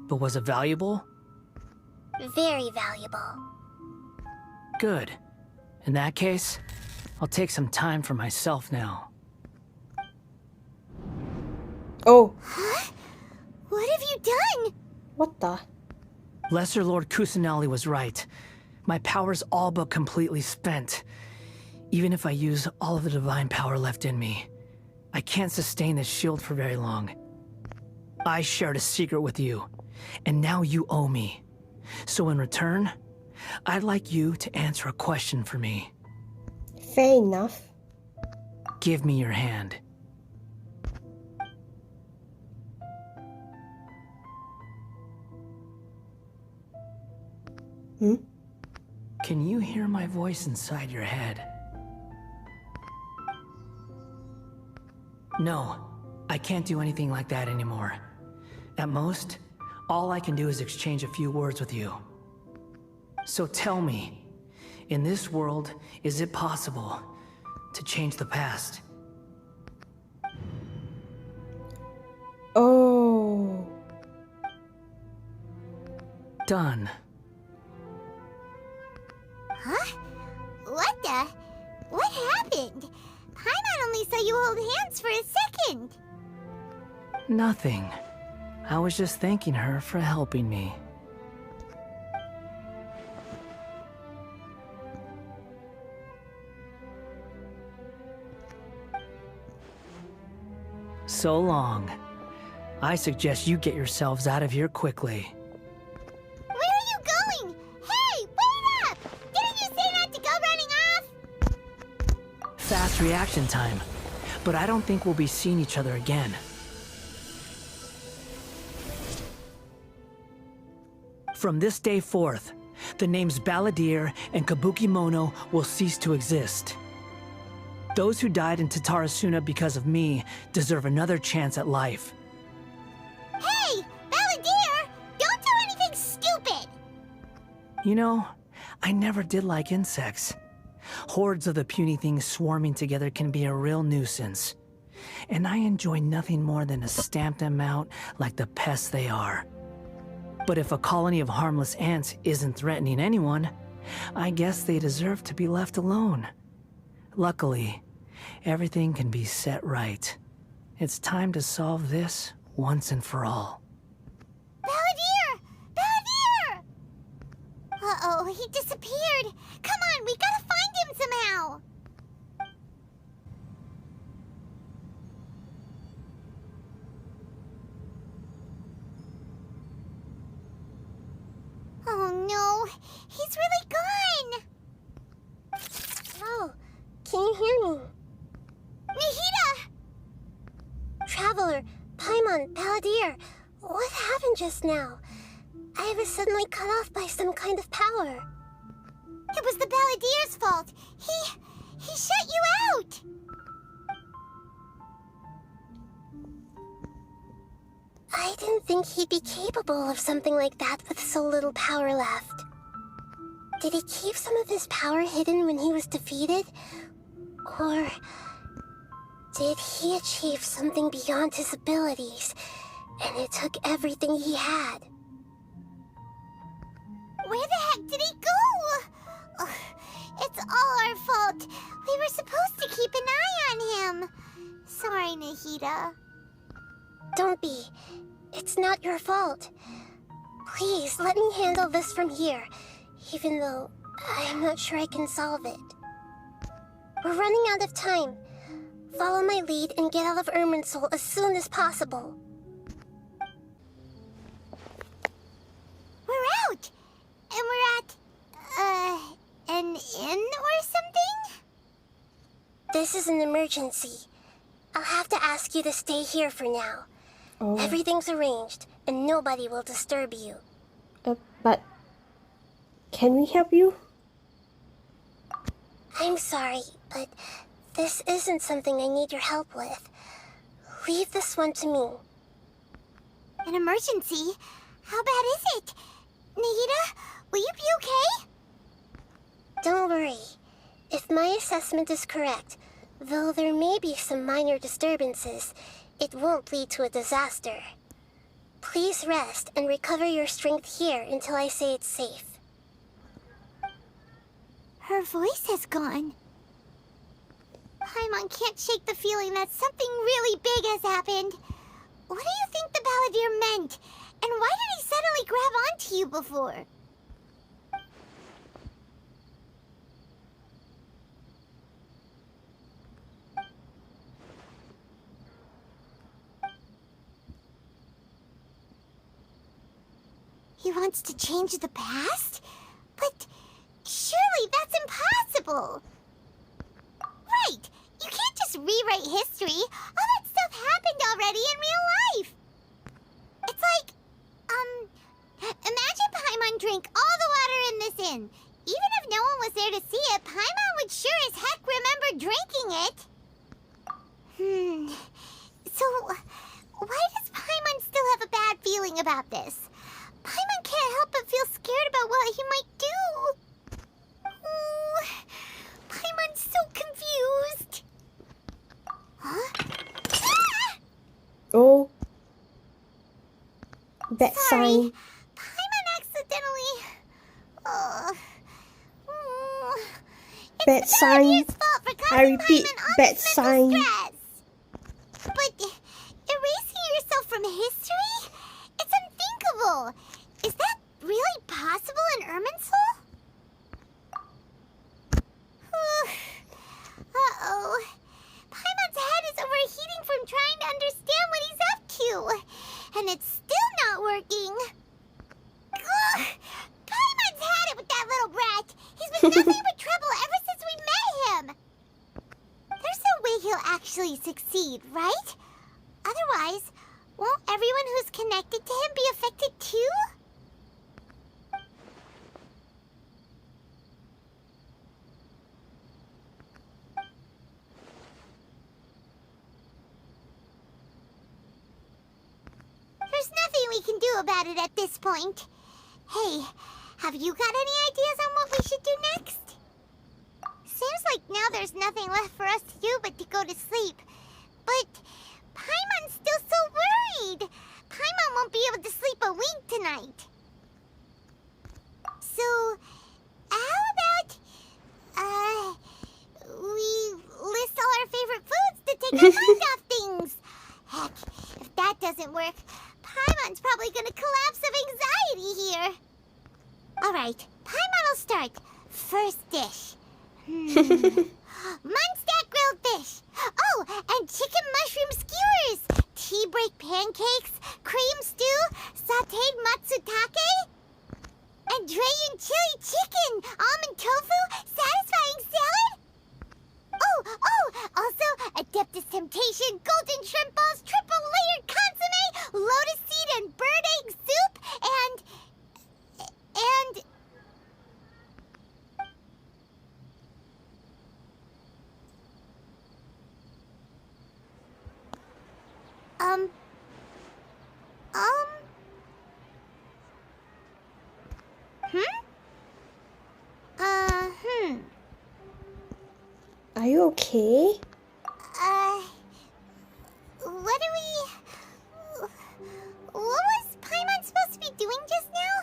but was it valuable? Very valuable. Good. In that case, I'll take some time for myself now. Oh. Huh? What have you done? What the? Lesser Lord Kusanali was right. My power's all but completely spent. Even if I use all of the divine power left in me, I can't sustain this shield for very long. I shared a secret with you, and now you owe me. So in return, I'd like you to answer a question for me. Fair enough. Give me your hand. Hmm? Can you hear my voice inside your head? No, I can't do anything like that anymore. At most, all I can do is exchange a few words with you. So tell me, in this world, is it possible to change the past? Oh. Done. Huh? What the? What happened? Paimon only saw you hold hands for a second. Nothing. I was just thanking her for helping me. so long. I suggest you get yourselves out of here quickly. Where are you going? Hey, wait up! Didn't you say not to go running off? Fast reaction time. But I don't think we'll be seeing each other again. From this day forth, the names Balladeer and Kabukimono will cease to exist. Those who died in Tatarasuna because of me deserve another chance at life. Hey, Balladeer! Don't do anything stupid! You know, I never did like insects. Hordes of the puny things swarming together can be a real nuisance. And I enjoy nothing more than to stamp them out like the pests they are. But if a colony of harmless ants isn't threatening anyone, I guess they deserve to be left alone. Luckily, everything can be set right. It's time to solve this once and for all. Balladeer! Balladeer! Uh-oh, he disappeared. Come on, we gotta find him somehow. Oh no, he's really gone. Oh, can you hear me? Nahida! Traveler, Paimon, Balladeer, what happened just now? I was suddenly cut off by some kind of power. It was the Balladeer's fault. He shut you out. I didn't think he'd be capable of something like that with so little power left. Did he keep some of his power hidden when he was defeated? Or did he achieve something beyond his abilities, and it took everything he had? Where the heck did he go? Ugh, it's all our fault. We were supposed to keep an eye on him. Sorry, Nahida. Don't be. It's not your fault. Please, let me handle this from here, even though I'm not sure I can solve it. We're running out of time. Follow my lead and get out of Irminsul as soon as possible. We're out! And we're at, an inn or something? This is an emergency. I'll have to ask you to stay here for now. Oh. Everything's arranged, and nobody will disturb you. But can we help you? I'm sorry, but this isn't something I need your help with. Leave this one to me. An emergency? How bad is it? Nahida, will you be okay? Don't worry. If my assessment is correct, though there may be some minor disturbances, it won't lead to a disaster. Please rest and recover your strength here until I say it's safe. Her voice has gone. Paimon can't shake the feeling that something really big has happened. What do you think the Balladeer meant? And why did he suddenly grab onto you before? He wants to change the past? But surely that's impossible! Right! You can't just rewrite history! All that stuff happened already in real life! It's like, imagine Paimon drank all the water in this inn. Even if no one was there to see it, Paimon would sure as heck remember drinking it. So, why does Paimon still have a bad feeling about this? Paimon can't help but feel scared about what he might do. Ooh, Paimon's so confused. Huh? Ah! Oh. That Sorry, sign. Paimon accidentally. It's Bad the sign. Balladeer's fault for I causing repeat, Paimon all bad this mental sign. stress. But erasing yourself from history? It's unthinkable. Is that really possible in Irminsul? Uh-oh. Paimon's head is overheating from trying to understand really succeed, right? Otherwise, won't everyone who's connected to him be affected too? There's nothing we can do about it at this point. Hey, have you got any ideas on what we should do next? Seems like now there's nothing left for us to do but to go to sleep. But Paimon's still so worried. Paimon won't be able to sleep a wink tonight. So, how about, we list all our favorite foods to take our mind off things? Heck, if that doesn't work, Paimon's probably gonna collapse of anxiety here. Alright, Paimon will start. First dish. Munstack grilled fish. Oh, and chicken mushroom skewers. Tea break pancakes. Cream stew. Sauteed matsutake. And Dragon chili chicken. Almond tofu. Satisfying salad. Oh, also Adeptus Temptation. Golden shrimp balls. Triple layered consomme. Lotus seed and bird egg soup. And... Are you okay? What was Paimon supposed to be doing just now?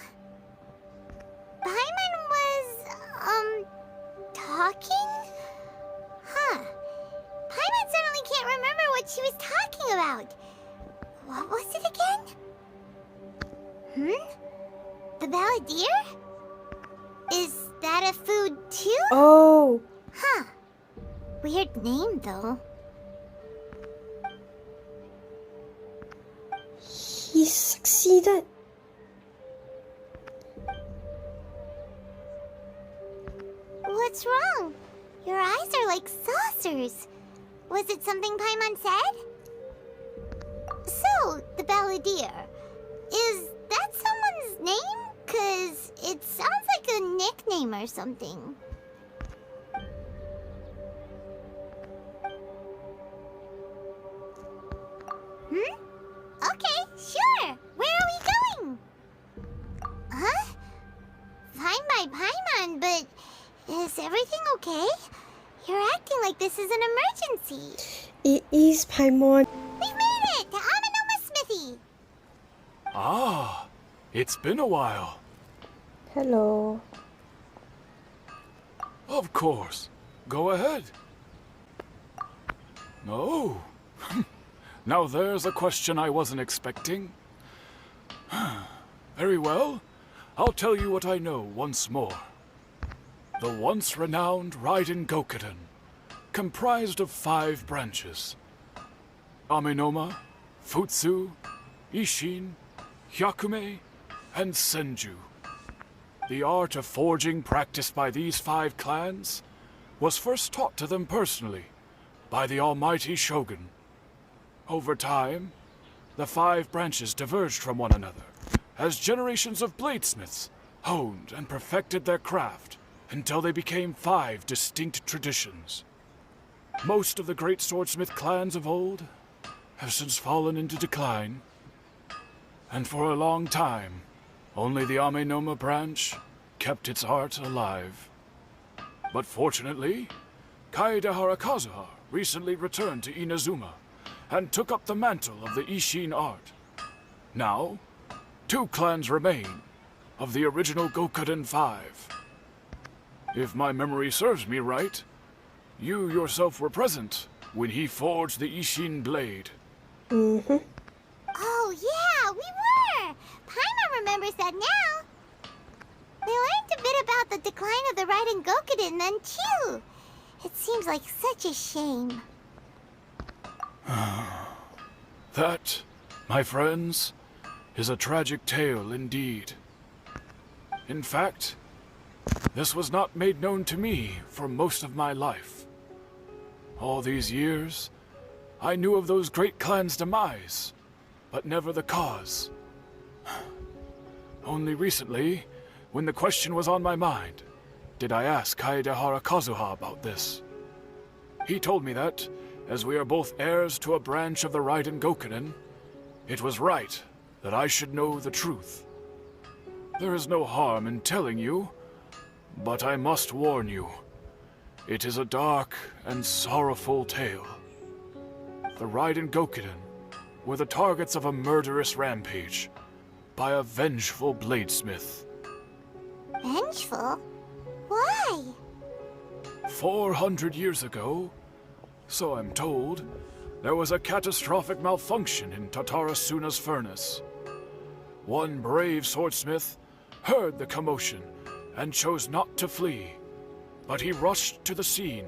Paimon was, talking? Huh. Paimon suddenly can't remember what she was talking about. What was it again? The Balladeer? Is that a food too? Oh. Huh. Weird name, though. He succeeded. What's wrong? Your eyes are like saucers. Was it something Paimon said? So, the Balladeer. Is that someone's name? 'Cause it sounds like a nickname or something. Okay, sure. Where are we going? Huh? Fine by Paimon, but is everything okay? You're acting like this is an emergency. It is Paimon. We've made it to Amanoma Smithy. Ah, it's been a while. Hello. Of course. Go ahead. Oh. Now there's a question I wasn't expecting. Very well. I'll tell you what I know once more. The once renowned Raiden Gokuden, comprised of 5 branches. Amenoma, Futsu, Ishin, Hyakume, and Senju. The art of forging practiced by these 5 clans was first taught to them personally by the almighty Shogun. Over time, the 5 branches diverged from one another as generations of bladesmiths honed and perfected their craft until they became 5 distinct traditions. Most of the great swordsmith clans of old have since fallen into decline, and for a long time, only the Amenoma branch kept its art alive. But fortunately, Kaede Harakazuha recently returned to Inazuma and took up the mantle of the Ishin art. Now, 2 clans remain of the original Gokuden 5. If my memory serves me right, you yourself were present when he forged the Ishin blade. Mm-hmm. Oh yeah, we were! Paimon remembers that now. We learned a bit about the decline of the Raiden Gokuden then too. It seems like such a shame. That, my friends, is a tragic tale indeed. In fact, this was not made known to me for most of my life. All these years, I knew of those great clans' demise, but never the cause. Only recently, when the question was on my mind, did I ask Kaedehara Kazuha about this. He told me that, as we are both heirs to a branch of the Raiden Gokunin, it was right that I should know the truth. There is no harm in telling you, but I must warn you. It is a dark and sorrowful tale. The Raiden Gokunin were the targets of a murderous rampage by a vengeful bladesmith. Vengeful? Why? 400 years ago, so I'm told, there was a catastrophic malfunction in Tatarasuna's furnace. One brave swordsmith heard the commotion and chose not to flee, but he rushed to the scene,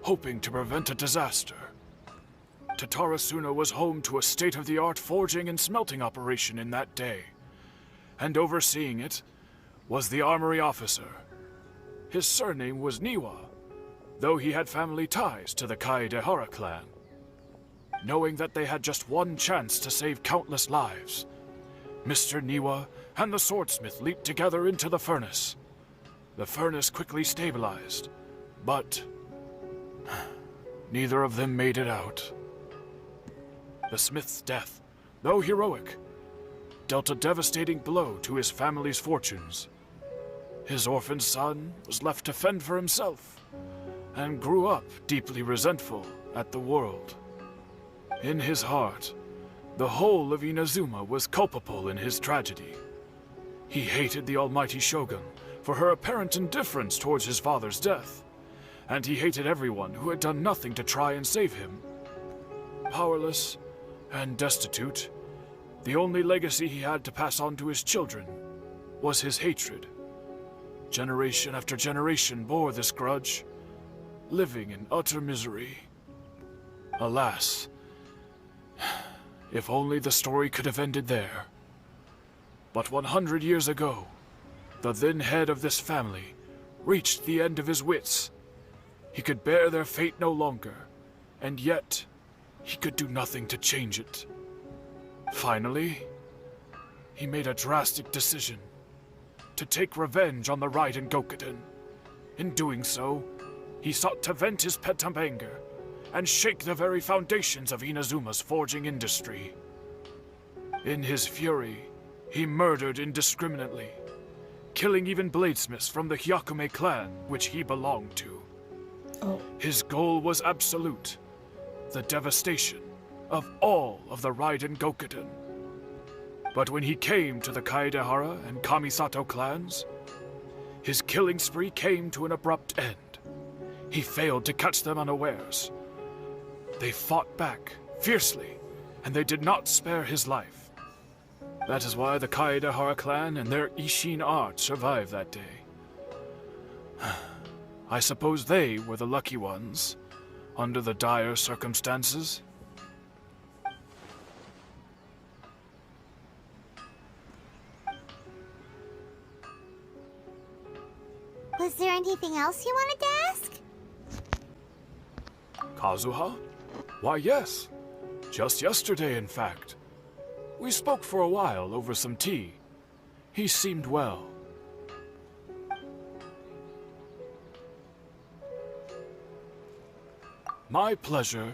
hoping to prevent a disaster. Tatarasuna was home to a state-of-the-art forging and smelting operation in that day, and overseeing it was the armory officer. His surname was Niwa, though he had family ties to the Kaedehara clan. Knowing that they had just one chance to save countless lives, Mr. Niwa and the swordsmith leaped together into the furnace. The furnace quickly stabilized, but neither of them made it out. The smith's death, though heroic, dealt a devastating blow to his family's fortunes. His orphaned son was left to fend for himself, and grew up deeply resentful at the world. In his heart, the whole of Inazuma was culpable in his tragedy. He hated the almighty Shogun for her apparent indifference towards his father's death, and he hated everyone who had done nothing to try and save him. Powerless and destitute, the only legacy he had to pass on to his children was his hatred. Generation after generation bore this grudge, living in utter misery. Alas, if only the story could have ended there. But 100 years ago, the then head of this family reached the end of his wits. He could bear their fate no longer, and yet he could do nothing to change it. Finally, he made a drastic decision to take revenge on the Raiden Gokunin. In doing so, he sought to vent his pent-up anger and shake the very foundations of Inazuma's forging industry. In his fury, he murdered indiscriminately, killing even bladesmiths from the Hyakume clan, which he belonged to. His goal was absolute, the devastation of all of the Raiden Gokunin. But when he came to the Kaedehara and Kamisato clans, his killing spree came to an abrupt end. He failed to catch them unawares. They fought back fiercely, and they did not spare his life. That is why the Kaedehara clan and their Ishin art survived that day. I suppose they were the lucky ones, under the dire circumstances. Was there anything else you wanted to ask? Kazuha? Why, yes. Just yesterday, in fact. We spoke for a while over some tea. He seemed well. My pleasure.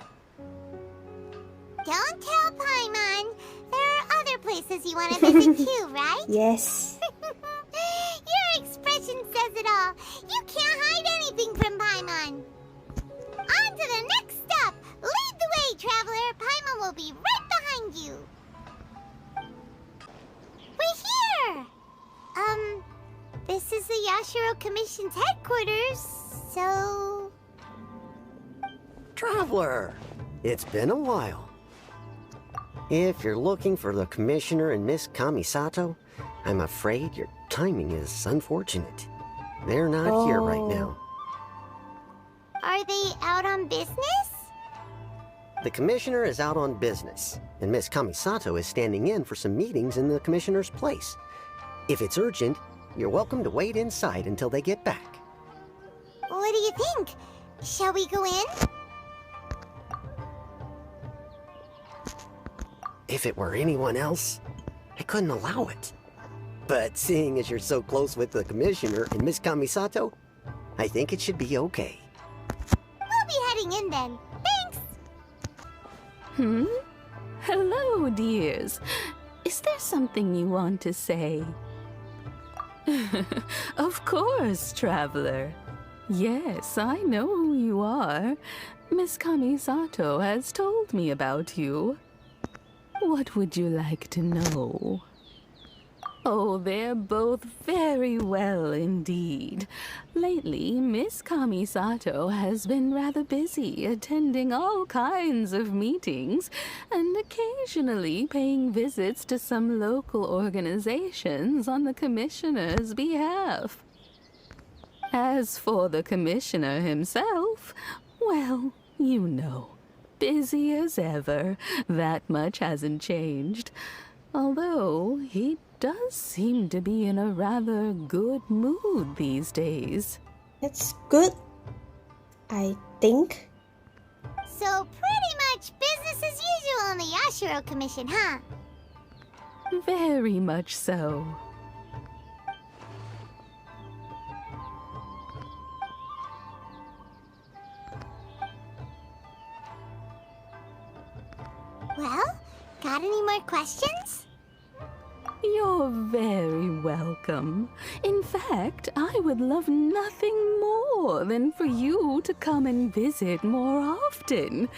Don't tell Paimon. There are other places you want to visit too, right? Yes. Your expression says it all. You can't hide anything from Paimon. On to the next stop. Lead the way, traveler. Paimon will be right behind you. We're here. This is the Yashiro Commission's headquarters, so... Traveler, it's been a while. If you're looking for the Commissioner and Miss Kamisato, I'm afraid your timing is unfortunate. They're not here right now. Are they out on business? The Commissioner is out on business, and Miss Kamisato is standing in for some meetings in the Commissioner's place. If it's urgent, you're welcome to wait inside until they get back. What do you think? Shall we go in? If it were anyone else, I couldn't allow it. But seeing as you're so close with the Commissioner and Miss Kamisato, I think it should be okay. We'll be heading in then. Thanks! Hello, dears. Is there something you want to say? Of course, traveler. Yes, I know who you are. Miss Kamisato has told me about you. What would you like to know? Oh, they're both very well indeed. Lately, Miss Kamisato has been rather busy attending all kinds of meetings and occasionally paying visits to some local organizations on the Commissioner's behalf. As for the Commissioner himself, well, you know, busy as ever. That much hasn't changed. Although he does seem to be in a rather good mood these days. It's good, I think. So pretty much business as usual in the Yashiro Commission, huh? Very much so. Well, got any more questions? You're very welcome. In fact, I would love nothing more than for you to come and visit more often.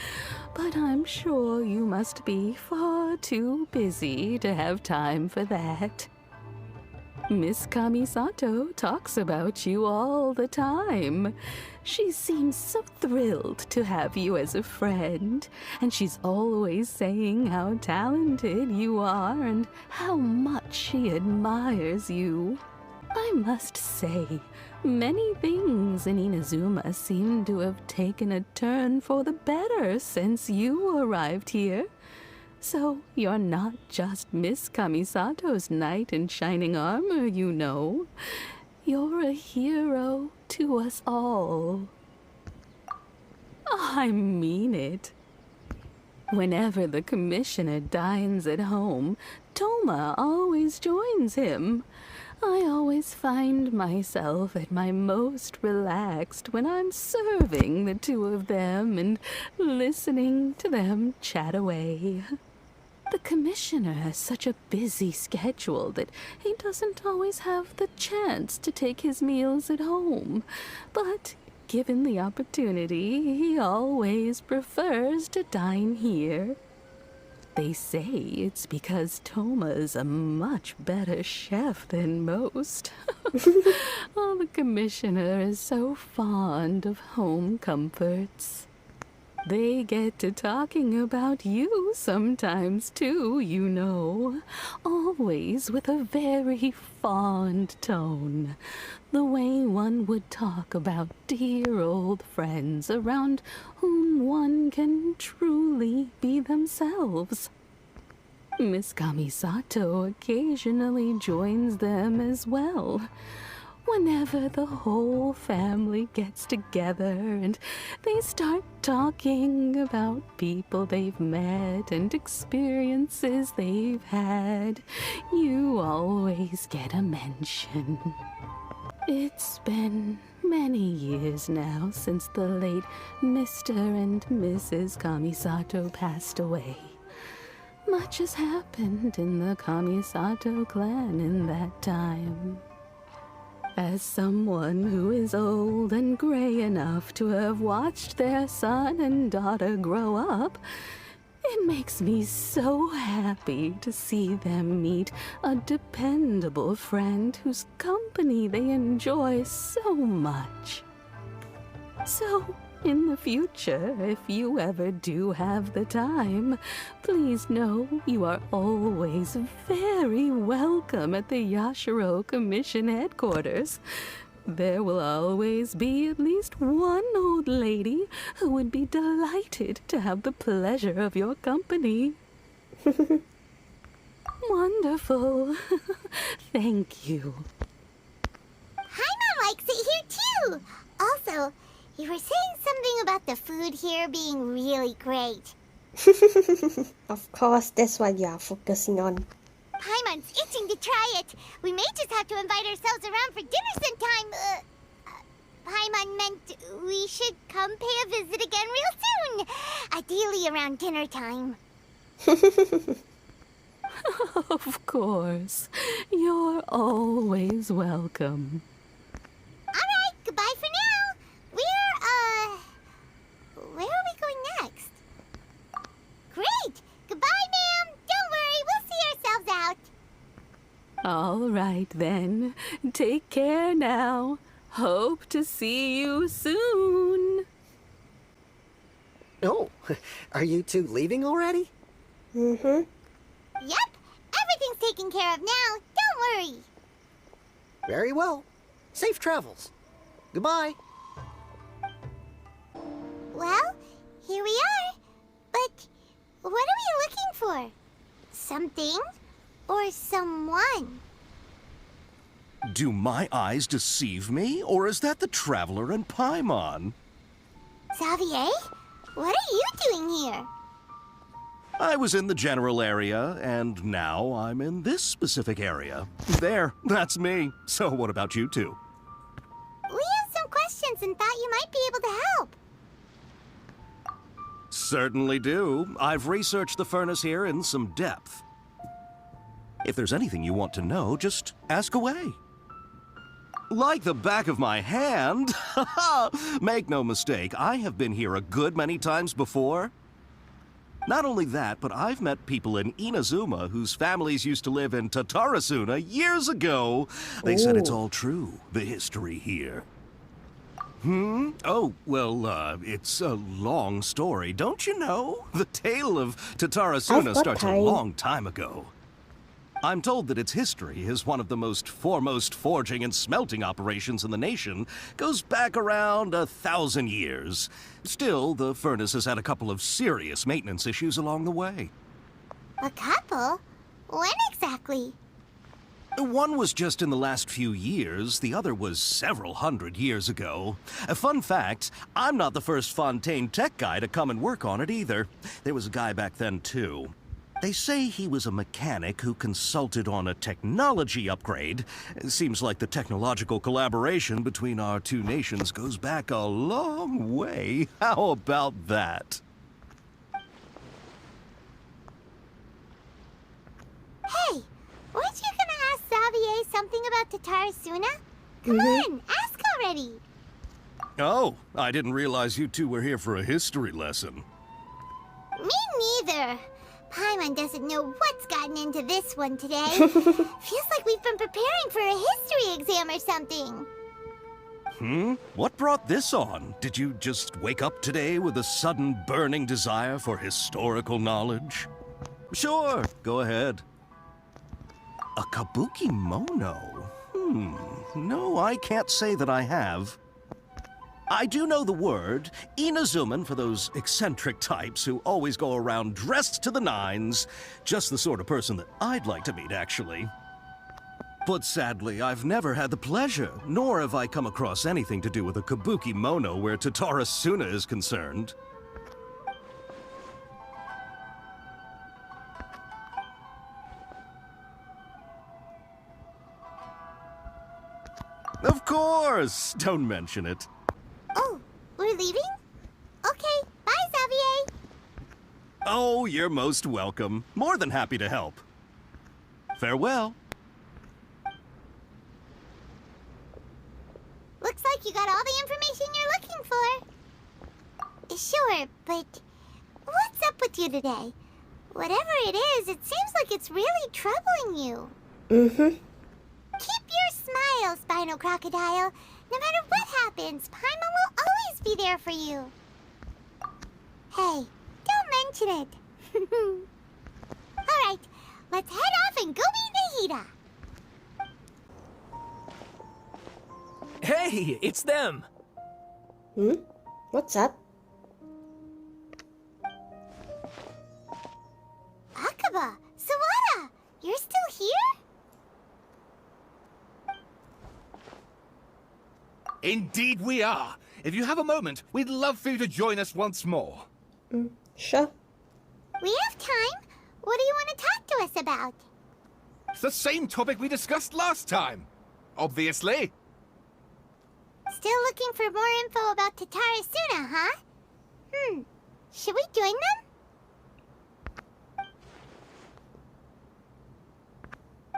But I'm sure you must be far too busy to have time for that. Miss Kamisato talks about you all the time. She seems so thrilled to have you as a friend, and she's always saying how talented you are and how much she admires you. I must say, many things in Inazuma seem to have taken a turn for the better since you arrived here. So you're not just Miss Kamisato's knight in shining armor, you know. You're a hero to us all. I mean it. Whenever the Commissioner dines at home, Toma always joins him. I always find myself at my most relaxed when I'm serving the two of them and listening to them chat away. The Commissioner has such a busy schedule that he doesn't always have the chance to take his meals at home. But given the opportunity, he always prefers to dine here. They say it's because Toma's a much better chef than most. Oh, the Commissioner is so fond of home comforts. They get to talking about you sometimes, too, you know. Always with a very fond tone. The way one would talk about dear old friends around whom one can truly be themselves. Miss Kamisato occasionally joins them as well. Whenever the whole family gets together and they start talking about people they've met and experiences they've had, you always get a mention. It's been many years now since the late Mr. and Mrs. Kamisato passed away. Much has happened in the Kamisato clan in that time. As someone who is old and gray enough to have watched their son and daughter grow up, it makes me so happy to see them meet a dependable friend whose company they enjoy so much. So, in the future, if you ever do have the time, please know you are always very welcome at the Yashiro Commission headquarters. There will always be at least one old lady who would be delighted to have the pleasure of your company. Wonderful. Thank you. Paimon likes it here too. Also, you were saying something about the food here being really great. Of course, that's what you are focusing on. Paimon's itching to try it. We may just have to invite ourselves around for dinner sometime. Paimon meant we should come pay a visit again real soon. Ideally around dinner time. Of course. You're always welcome. Alright, goodbye for now. Where are we going next? Great! Goodbye, ma'am! Don't worry, we'll see ourselves out. All right, then. Take care now. Hope to see you soon. Oh, are you two leaving already? Mm-hmm. Yep, everything's taken care of now. Don't worry. Very well. Safe travels. Goodbye. Well, here we are. But what are we looking for? Something or someone? Do my eyes deceive me, or is that the Traveler and Paimon? Xavier? What are you doing here? I was in the general area, and now I'm in this specific area. There, that's me. So what about you two? We have some questions and thought you might be able to help. Certainly do. I've researched the furnace here in some depth. If there's anything you want to know, just ask away. Like the back of my hand. Make no mistake, I have been here a good many times before. Not only that, but I've met people in Inazuma whose families used to live in Tatarasuna years ago. They said it's all true, the history here. Oh, well, it's a long story, don't you know? The tale of Tatarasuna starts a long time ago. I'm told that its history is one of the most foremost forging and smelting operations in the nation, goes back around 1,000 years. Still, the furnace has had a couple of serious maintenance issues along the way. A couple? When exactly? One was just in the last few years, the other was several hundred years ago. A fun fact, I'm not the first Fontaine tech guy to come and work on it either. There was a guy back then too. They say he was a mechanic who consulted on a technology upgrade. It seems like the technological collaboration between our two nations goes back a long way. How about that? Hey, weren't you gonna ask Xavier something about Tatarasuna? Come on, ask already. Oh, I didn't realize you two were here for a history lesson. Me neither. Paimon doesn't know what's gotten into this one today. Feels like we've been preparing for a history exam or something. What brought this on? Did you just wake up today with a sudden burning desire for historical knowledge? Sure, go ahead. A kabuki mono? No, I can't say that I have. I do know the word, Inazuman for those eccentric types who always go around dressed to the nines. Just the sort of person that I'd like to meet, actually. But sadly, I've never had the pleasure, nor have I come across anything to do with a kabuki mono where Tatarasuna is concerned. Of course! Don't mention it. Oh, we're leaving? Okay, bye, Xavier. Oh, you're most welcome. More than happy to help. Farewell. Looks like you got all the information you're looking for. Sure, but what's up with you today? Whatever it is, it seems like it's really troubling you. Keep your smile, Spinal Crocodile. No matter what happens, Paimon will always be there for you. Hey, don't mention it. Alright, let's head off and go meet Nahida. Hey, it's them! What's up? Akaba, Sawada, you're still here? Indeed we are. If you have a moment, we'd love for you to join us once more. Sure. We have time. What do you want to talk to us about? It's the same topic we discussed last time. Obviously. Still looking for more info about Tatarasuna, huh? Should we join them?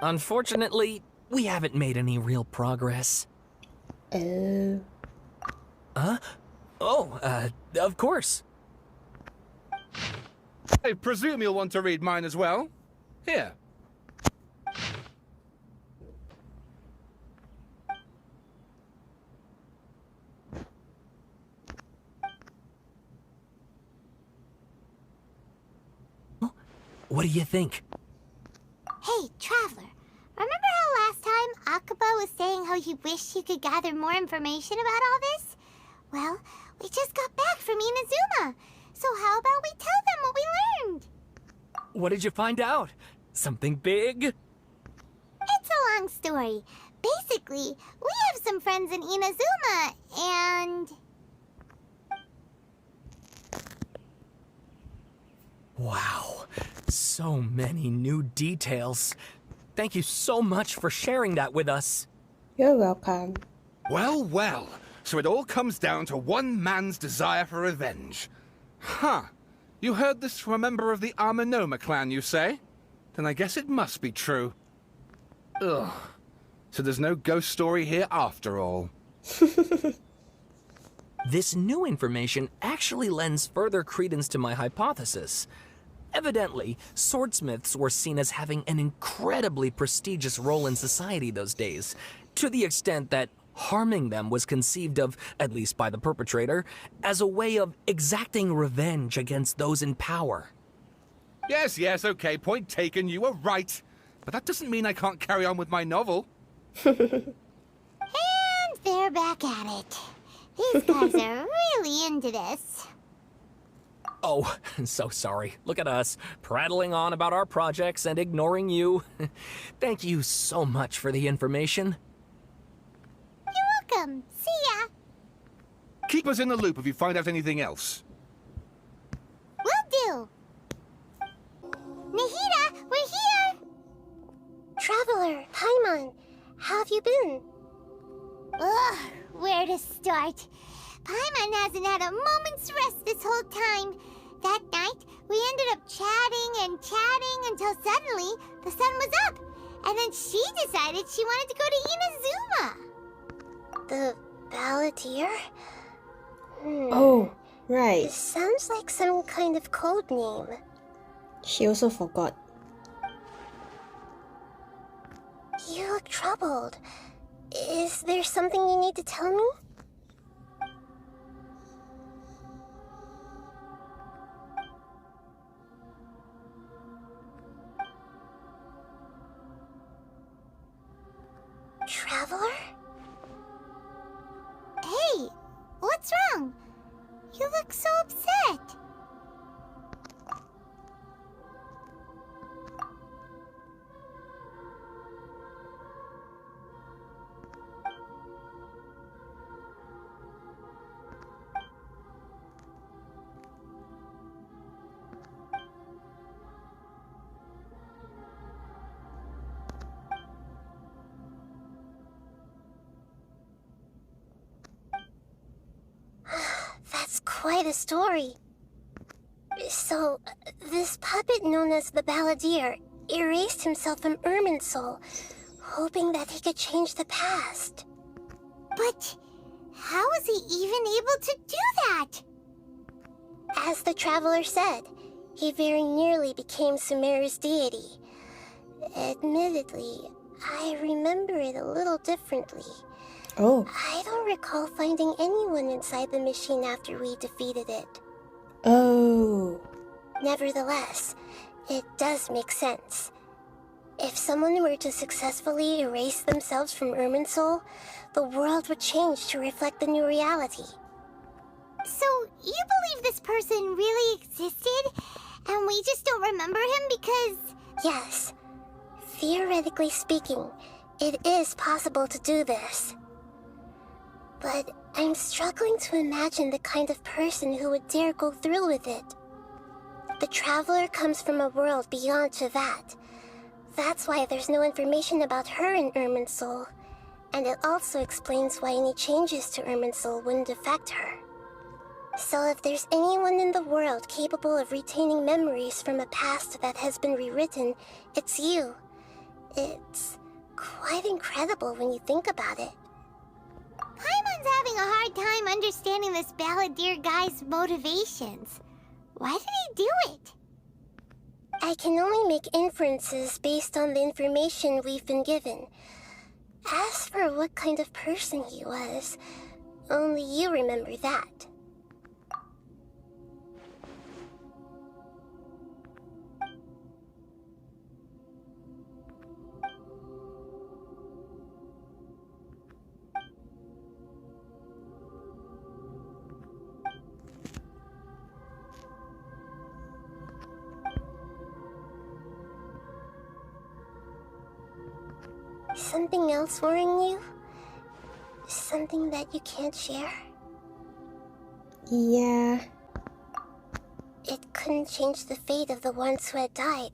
Unfortunately, we haven't made any real progress. Oh. Huh? Oh, of course. I presume you'll want to read mine as well. Here. What do you think? Hey, Traveler. Remember how last time Akaba was saying how he wished he could gather more information about all this? Well, we just got back from Inazuma. So how about we tell them what we learned? What did you find out? Something big? It's a long story. Basically, we have some friends in Inazuma, and... Wow, so many new details. Thank you so much for sharing that with us. You're welcome. Well, well. So it all comes down to one man's desire for revenge. Huh. You heard this from a member of the Arminoma clan, you say? Then I guess it must be true. Ugh. So there's no ghost story here after all. This new information actually lends further credence to my hypothesis. Evidently, swordsmiths were seen as having an incredibly prestigious role in society those days, to the extent that harming them was conceived of, at least by the perpetrator, as a way of exacting revenge against those in power. Yes, okay, point taken, you were right. But that doesn't mean I can't carry on with my novel. And they're back at it. These guys are really into this. Oh, so sorry. Look at us, prattling on about our projects and ignoring you. Thank you so much for the information. You're welcome. See ya. Keep us in the loop if you find out anything else. Will do. Nahida, we're here! Traveler, Paimon, how have you been? Ugh, where to start? Paimon hasn't had a moment's rest this whole time. That night, we ended up chatting and chatting until suddenly the sun was up. And then she decided she wanted to go to Inazuma. The Balladeer? Oh, right. It sounds like some kind of code name. She also forgot. You look troubled. Is there something you need to tell me? Traveler? Hey, what's wrong? You look so upset. That's quite a story. So, this puppet known as the Balladeer erased himself from Irminsul, hoping that he could change the past. But how was he even able to do that? As the Traveler said, he very nearly became Sumeru's deity. Admittedly, I remember it a little differently. Oh. I don't recall finding anyone inside the machine after we defeated it. Oh. Nevertheless, it does make sense. If someone were to successfully erase themselves from Irminsul, the world would change to reflect the new reality. So, you believe this person really existed, and we just don't remember him because... Yes. Theoretically speaking, it is possible to do this. But I'm struggling to imagine the kind of person who would dare go through with it. The Traveler comes from a world beyond to that. That's why there's no information about her in Irminsul. And it also explains why any changes to Irminsul wouldn't affect her. So if there's anyone in the world capable of retaining memories from a past that has been rewritten, it's you. It's quite incredible when you think about it. Paimon's having a hard time understanding this Balladeer guy's motivations. Why did he do it? I can only make inferences based on the information we've been given. As for what kind of person he was, only you remember that. Something else worrying you? Something that you can't share? Yeah. It couldn't change the fate of the ones who had died,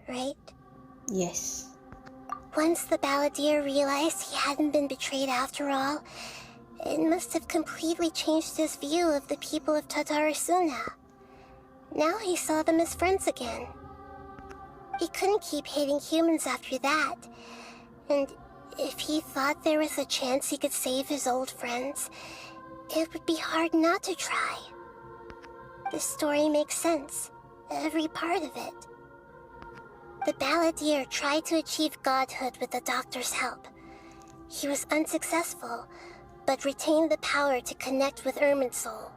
right? Yes. Once the Balladeer realized he hadn't been betrayed after all, it must have completely changed his view of the people of Tatarasuna. Now he saw them as friends again. He couldn't keep hating humans after that. And if he thought there was a chance he could save his old friends, it would be hard not to try. The story makes sense, every part of it. The Balladeer tried to achieve godhood with the doctor's help. He was unsuccessful, but retained the power to connect with Irminsul.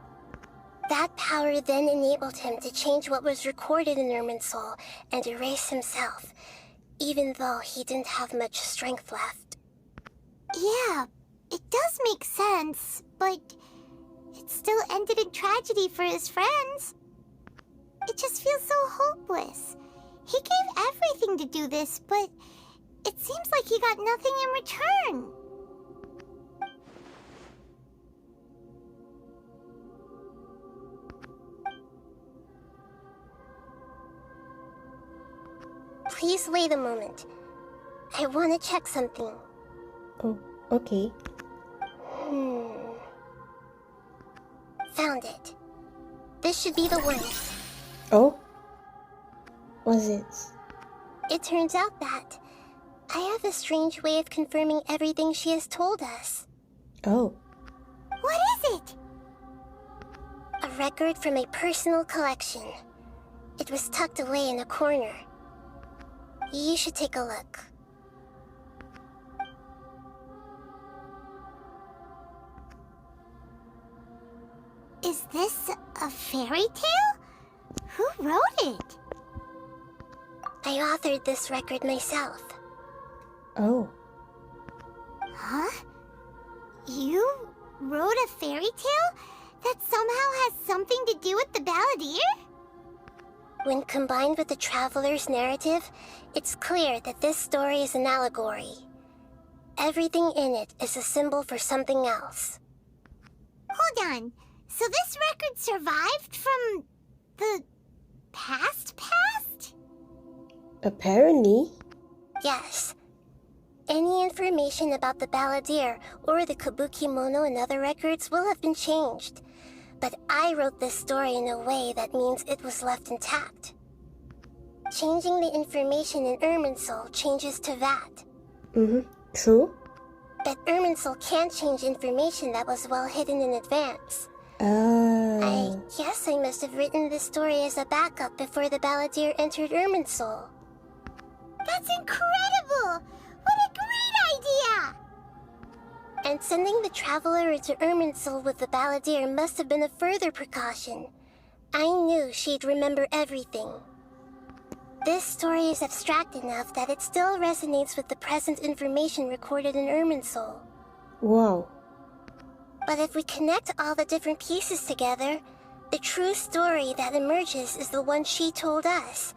That power then enabled him to change what was recorded in Irminsul and erase himself, even though he didn't have much strength left. Yeah, it does make sense, but it still ended in tragedy for his friends. It just feels so hopeless. He gave everything to do this, but it seems like he got nothing in return. Please wait a moment. I want to check something. Oh, okay. Found it. This should be the one. Oh? Was it? It turns out that I have a strange way of confirming everything she has told us. Oh. What is it? A record from a personal collection. It was tucked away in a corner. You should take a look. Is this a fairy tale? Who wrote it? I authored this record myself. Oh. Huh? You wrote a fairy tale that somehow has something to do with the Balladeer? When combined with the Traveler's narrative, it's clear that this story is an allegory. Everything in it is a symbol for something else. Hold on. So this record survived from the past? Apparently. Yes. Any information about the Balladeer or the Kabukimono and other records will have been changed. But I wrote this story in a way that means it was left intact. Changing the information in Irminsul changes to that. True. But Irminsul can't change information that was well hidden in advance. Oh. I guess I must have written this story as a backup before the Balladeer entered Irminsul. That's incredible! What a great idea! And sending the Traveler into Irminsul with the Balladeer must have been a further precaution. I knew she'd remember everything. This story is abstract enough that it still resonates with the present information recorded in Irminsul. Wow. But if we connect all the different pieces together, the true story that emerges is the one she told us.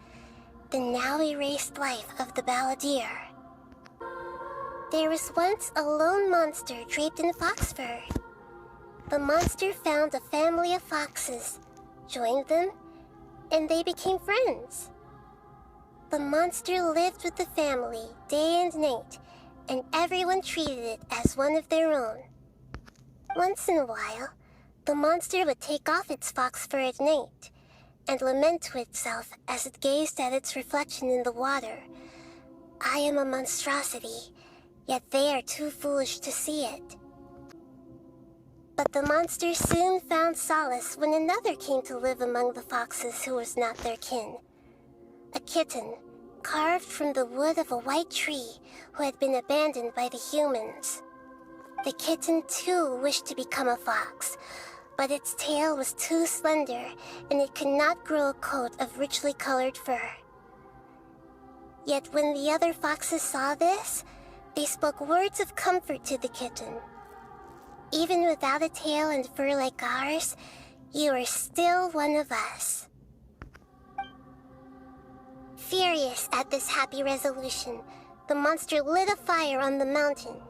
The now erased life of the Balladeer. There was once a lone monster draped in fox fur. The monster found a family of foxes, joined them, and they became friends. The monster lived with the family day and night, and everyone treated it as one of their own. Once in a while, the monster would take off its fox fur at night and lament to itself as it gazed at its reflection in the water. I am a monstrosity, yet they are too foolish to see it. But the monster soon found solace when another came to live among the foxes who was not their kin. A kitten, carved from the wood of a white tree who had been abandoned by the humans. The kitten too wished to become a fox, but its tail was too slender and it could not grow a coat of richly colored fur. Yet when the other foxes saw this, they spoke words of comfort to the kitten. Even without a tail and fur like ours, you are still one of us. Furious at this happy resolution, the monster lit a fire on the mountain.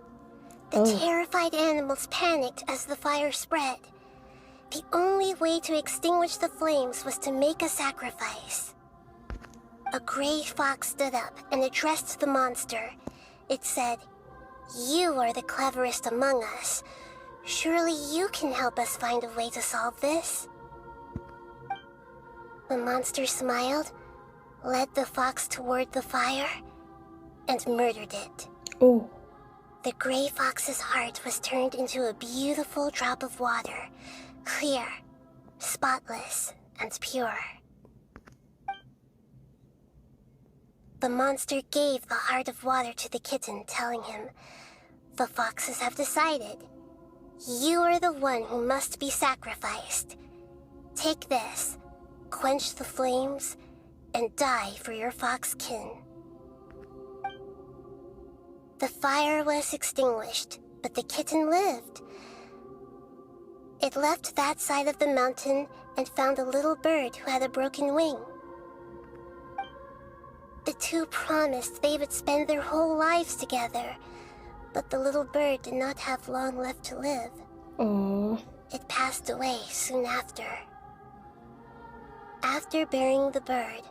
The terrified animals panicked as the fire spread. The only way to extinguish the flames was to make a sacrifice. A gray fox stood up and addressed the monster. It said, "You are the cleverest among us. Surely you can help us find a way to solve this." The monster smiled, led the fox toward the fire, and murdered it. Oh. The gray fox's heart was turned into a beautiful drop of water, clear, spotless, and pure. The monster gave the heart of water to the kitten, telling him, "The foxes have decided. You are the one who must be sacrificed. Take this, quench the flames, and die for your fox kin." The fire was extinguished, but the kitten lived. It left that side of the mountain and found a little bird who had a broken wing. The two promised they would spend their whole lives together, but the little bird did not have long left to live. Oh. It passed away soon after. After burying the bird,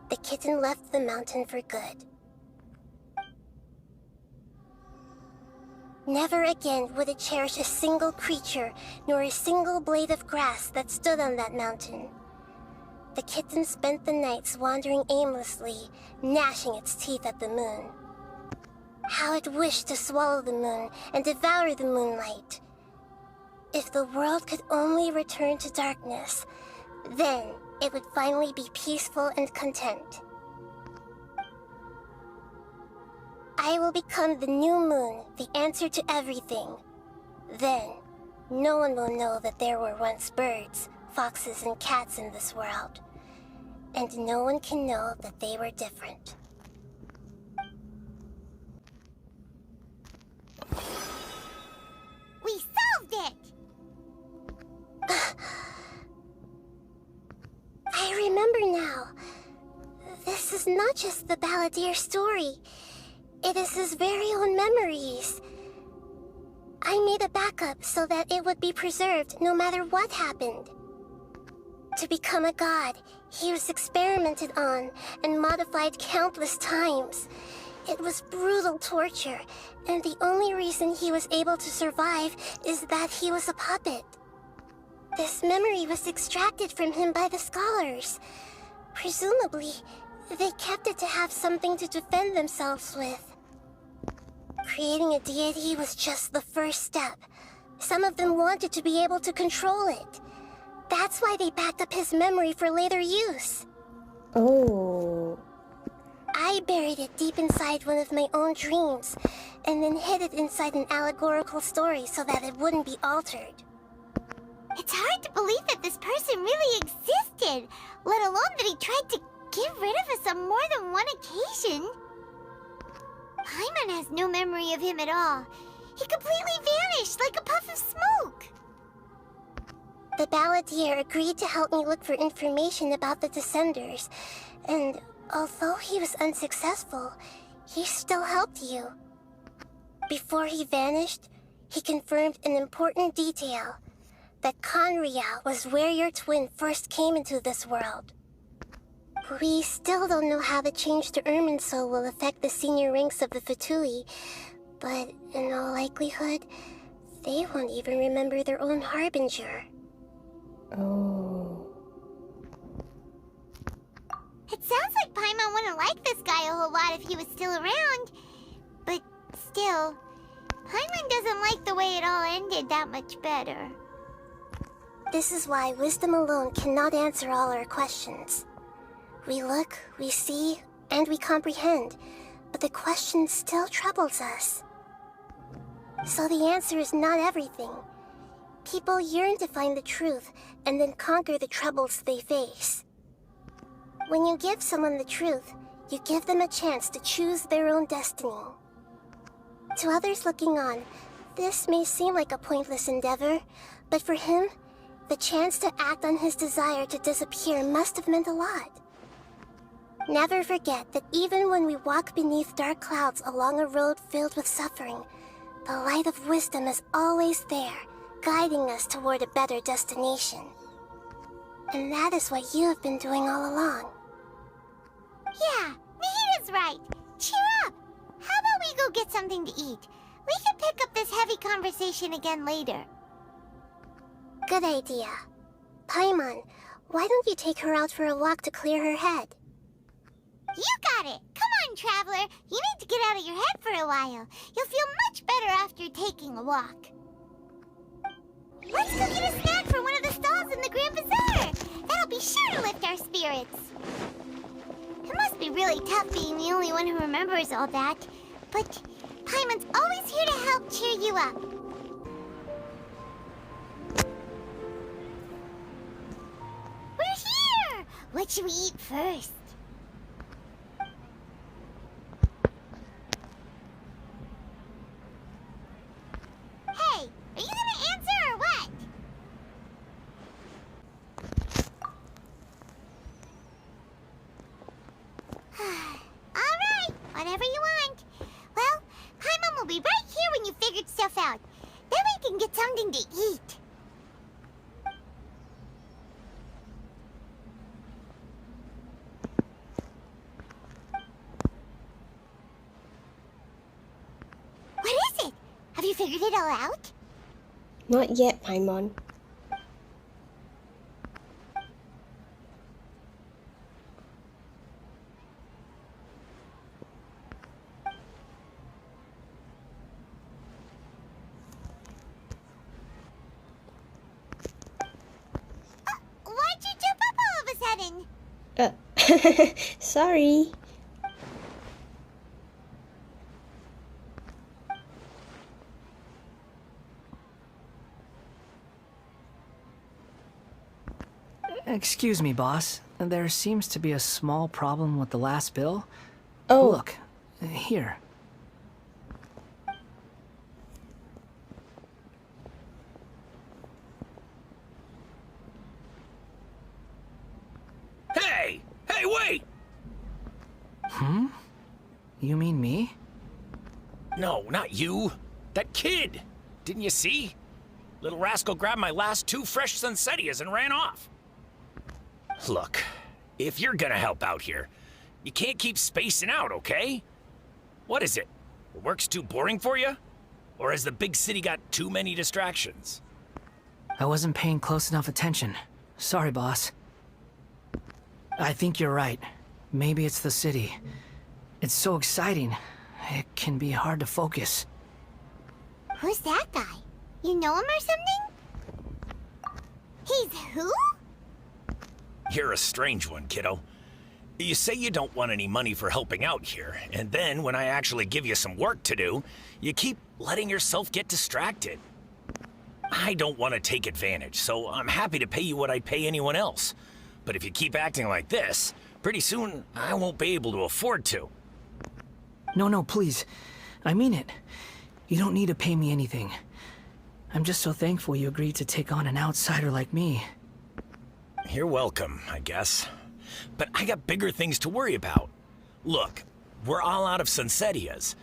the kitten left the mountain for good. Never again would it cherish a single creature, nor a single blade of grass that stood on that mountain. The kitten spent the nights wandering aimlessly, gnashing its teeth at the moon. How it wished to swallow the moon and devour the moonlight. If the world could only return to darkness, then it would finally be peaceful and content. I will become the new moon, the answer to everything. Then, no one will know that there were once birds, foxes, and cats in this world. And no one can know that they were different. We solved it! I remember now. This is not just the Balladeer story. It is his very own memories. I made a backup so that it would be preserved no matter what happened. To become a god, he was experimented on and modified countless times. It was brutal torture, and the only reason he was able to survive is that he was a puppet. This memory was extracted from him by the scholars. Presumably, they kept it to have something to defend themselves with. Creating a deity was just the first step. Some of them wanted to be able to control it. That's why they backed up his memory for later use. Oh. I buried it deep inside one of my own dreams, and then hid it inside an allegorical story so that it wouldn't be altered. It's hard to believe that this person really existed, let alone that he tried to get rid of us on more than one occasion. Paimon has no memory of him at all. He completely vanished like a puff of smoke. The Balladeer agreed to help me look for information about the Descenders, and although he was unsuccessful, he still helped you. Before he vanished, he confirmed an important detail, that Conria was where your twin first came into this world. We still don't know how the change to Irminsul will affect the senior ranks of the Fatui, but in all likelihood, they won't even remember their own Harbinger. Oh. It sounds like Paimon wouldn't like this guy a whole lot if he was still around. But still, Paimon doesn't like the way it all ended that much better. This is why wisdom alone cannot answer all our questions. We look, we see, and we comprehend, but the question still troubles us. So the answer is not everything. People yearn to find the truth and then conquer the troubles they face. When you give someone the truth, you give them a chance to choose their own destiny. To others looking on, this may seem like a pointless endeavor, but for him, the chance to act on his desire to disappear must have meant a lot. Never forget that even when we walk beneath dark clouds along a road filled with suffering, the light of wisdom is always there, guiding us toward a better destination. And that is what you have been doing all along. Yeah, Nahida's right. Cheer up! How about we go get something to eat? We can pick up this heavy conversation again later. Good idea. Paimon, why don't you take her out for a walk to clear her head? You got it! Come on, Traveler! You need to get out of your head for a while. You'll feel much better after taking a walk. Let's go get a snack from one of the stalls in the Grand Bazaar! That'll be sure to lift our spirits. It must be really tough being the only one who remembers all that. But Paimon's always here to help cheer you up. We're here! What should we eat first? Hey, are you gonna answer or what? Alright, whatever you want. Well, Paimon will be right here when you figured stuff out. Then we can get something to eat. What is it? Have you figured it all out? Not yet, Paimon. Why'd you jump up all of a sudden? Sorry. Excuse me, boss. There seems to be a small problem with the last bill. Oh. Look, here. Hey! Hey, wait! Hmm? You mean me? No, not you. That kid! Didn't you see? Little rascal grabbed my last 2 fresh Sunsetias and ran off. Look, if you're gonna help out here, you can't keep spacing out, okay? What is it? Work's too boring for you? Or has the big city got too many distractions? I wasn't paying close enough attention. Sorry, boss. I think you're right. Maybe it's the city. It's so exciting. It can be hard to focus. Who's that guy? You know him or something? He's who? You're a strange one, kiddo. You say you don't want any money for helping out here, and then when I actually give you some work to do, you keep letting yourself get distracted. I don't want to take advantage, so I'm happy to pay you what I'd pay anyone else. But if you keep acting like this, pretty soon I won't be able to afford to. No, please. I mean it. You don't need to pay me anything. I'm just so thankful you agreed to take on an outsider like me. You're welcome, I guess. But I got bigger things to worry about. Look, we're all out of Sunsetias,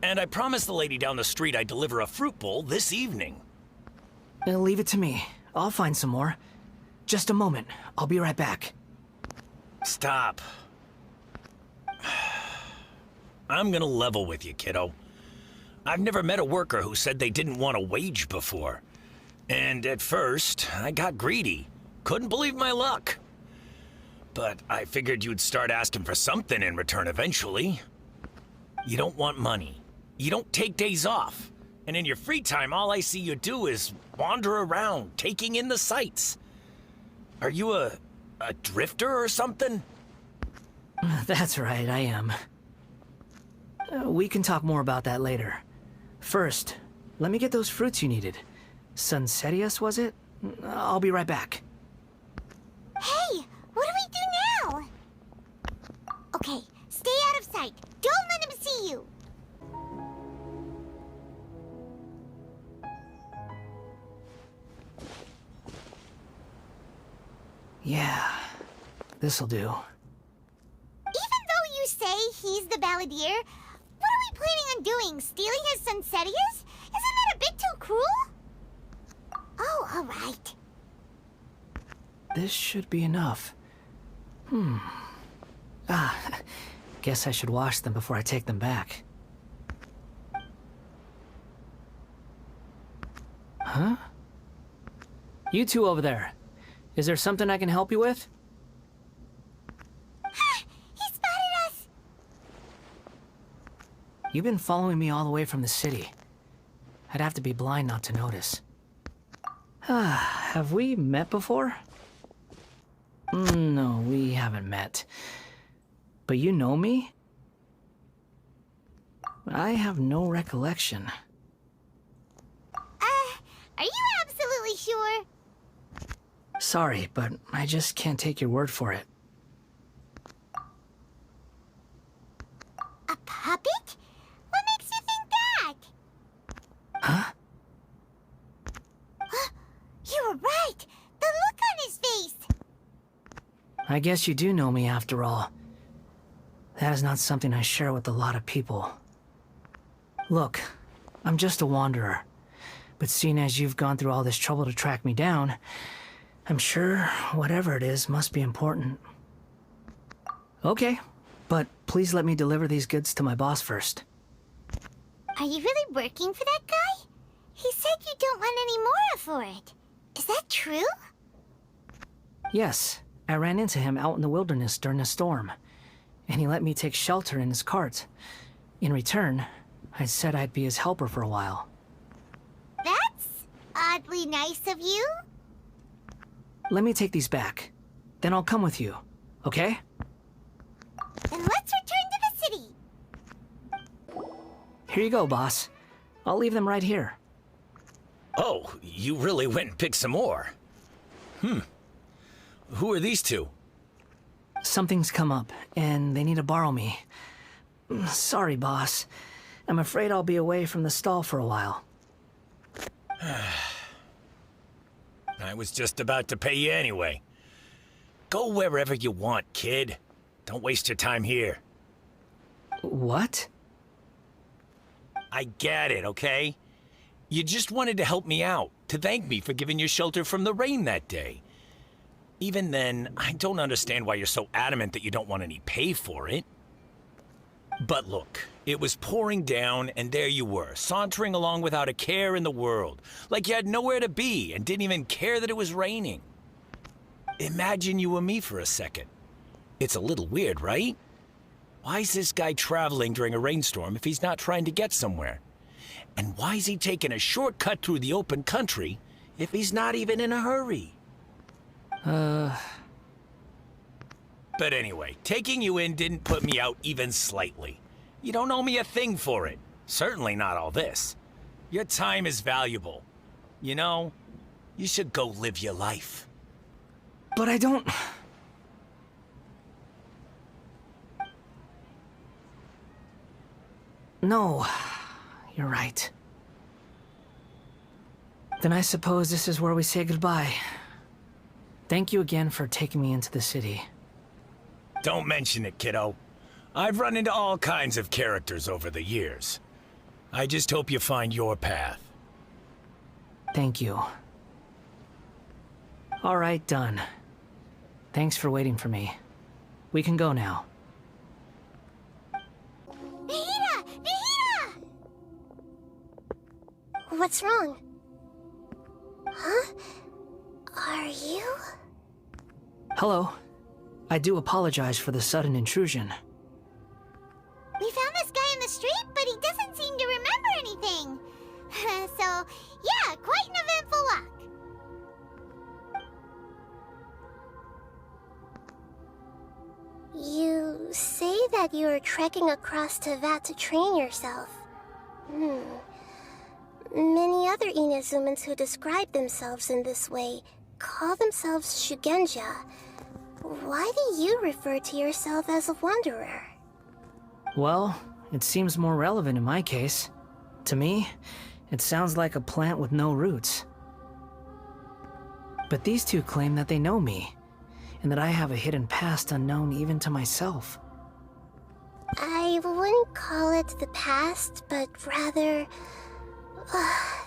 and I promised the lady down the street I'd deliver a fruit bowl this evening. Leave it to me. I'll find some more. Just a moment. I'll be right back. Stop. I'm gonna level with you, kiddo. I've never met a worker who said they didn't want a wage before. And at first, I got greedy. Couldn't believe my luck. But I figured you'd start asking for something in return eventually. You don't want money. You don't take days off. And in your free time, all I see you do is wander around, taking in the sights. Are you a drifter or something? That's right, I am. We can talk more about that later. First, let me get those fruits you needed. Sunsetius, was it? I'll be right back. Hey, what do we do now? Okay, stay out of sight. Don't let him see you. Yeah, this'll do. Even though you say he's the Balladeer, what are we planning on doing? Stealing his Sunsetius? Isn't that a bit too cruel? Oh, alright. This should be enough. Guess I should wash them before I take them back. Huh? You two over there. Is there something I can help you with? He spotted us! You've been following me all the way from the city. I'd have to be blind not to notice. Have we met before? No, we haven't met. But you know me? I have no recollection. Are you absolutely sure? Sorry, but I just can't take your word for it. A puppet? What makes you think that? Huh? You were right! The look on his face! I guess you do know me after all. That is not something I share with a lot of people. Look, I'm just a wanderer. But seeing as you've gone through all this trouble to track me down, I'm sure whatever it is must be important. Okay, but please let me deliver these goods to my boss first. Are you really working for that guy? He said you don't want any more for it. Is that true? Yes, I ran into him out in the wilderness during a storm, and he let me take shelter in his cart. In return, I said I'd be his helper for a while. That's oddly nice of you. Let me take these back. Then I'll come with you, okay? Then let's return to the city. Here you go, boss. I'll leave them right here. Oh, you really went and picked some more. Who are these two? Something's come up, and they need to borrow me. Sorry, boss. I'm afraid I'll be away from the stall for a while. I was just about to pay you anyway. Go wherever you want, kid. Don't waste your time here. What? I get it, okay? You just wanted to help me out, to thank me for giving you shelter from the rain that day. Even then, I don't understand why you're so adamant that you don't want any pay for it. But look, it was pouring down, and there you were, sauntering along without a care in the world, like you had nowhere to be and didn't even care that it was raining. Imagine you were me for a second. It's a little weird, right? Why is this guy traveling during a rainstorm if he's not trying to get somewhere? And why is he taking a shortcut through the open country if he's not even in a hurry? But anyway, taking you in didn't put me out even slightly. You don't owe me a thing for it. Certainly not all this. Your time is valuable. You know, you should go live your life. But I don't... No, you're right. Then I suppose this is where we say goodbye. Thank you again for taking me into the city. Don't mention it, kiddo. I've run into all kinds of characters over the years. I just hope you find your path. Thank you. All right, done. Thanks for waiting for me. We can go now. Nahida! Nahida! What's wrong? Huh? Are you? Hello. I do apologize for the sudden intrusion. We found this guy in the street, but he doesn't seem to remember anything. So, yeah, quite an eventful walk. You say that you are trekking across Tevat to train yourself. Many other Inazumans who describe themselves in this way call themselves Shugenja. Why do you refer to yourself as a wanderer? Well, it seems more relevant in my case. To me, it sounds like a plant with no roots. But these two claim that they know me, and that I have a hidden past unknown even to myself. I wouldn't call it the past, but rather...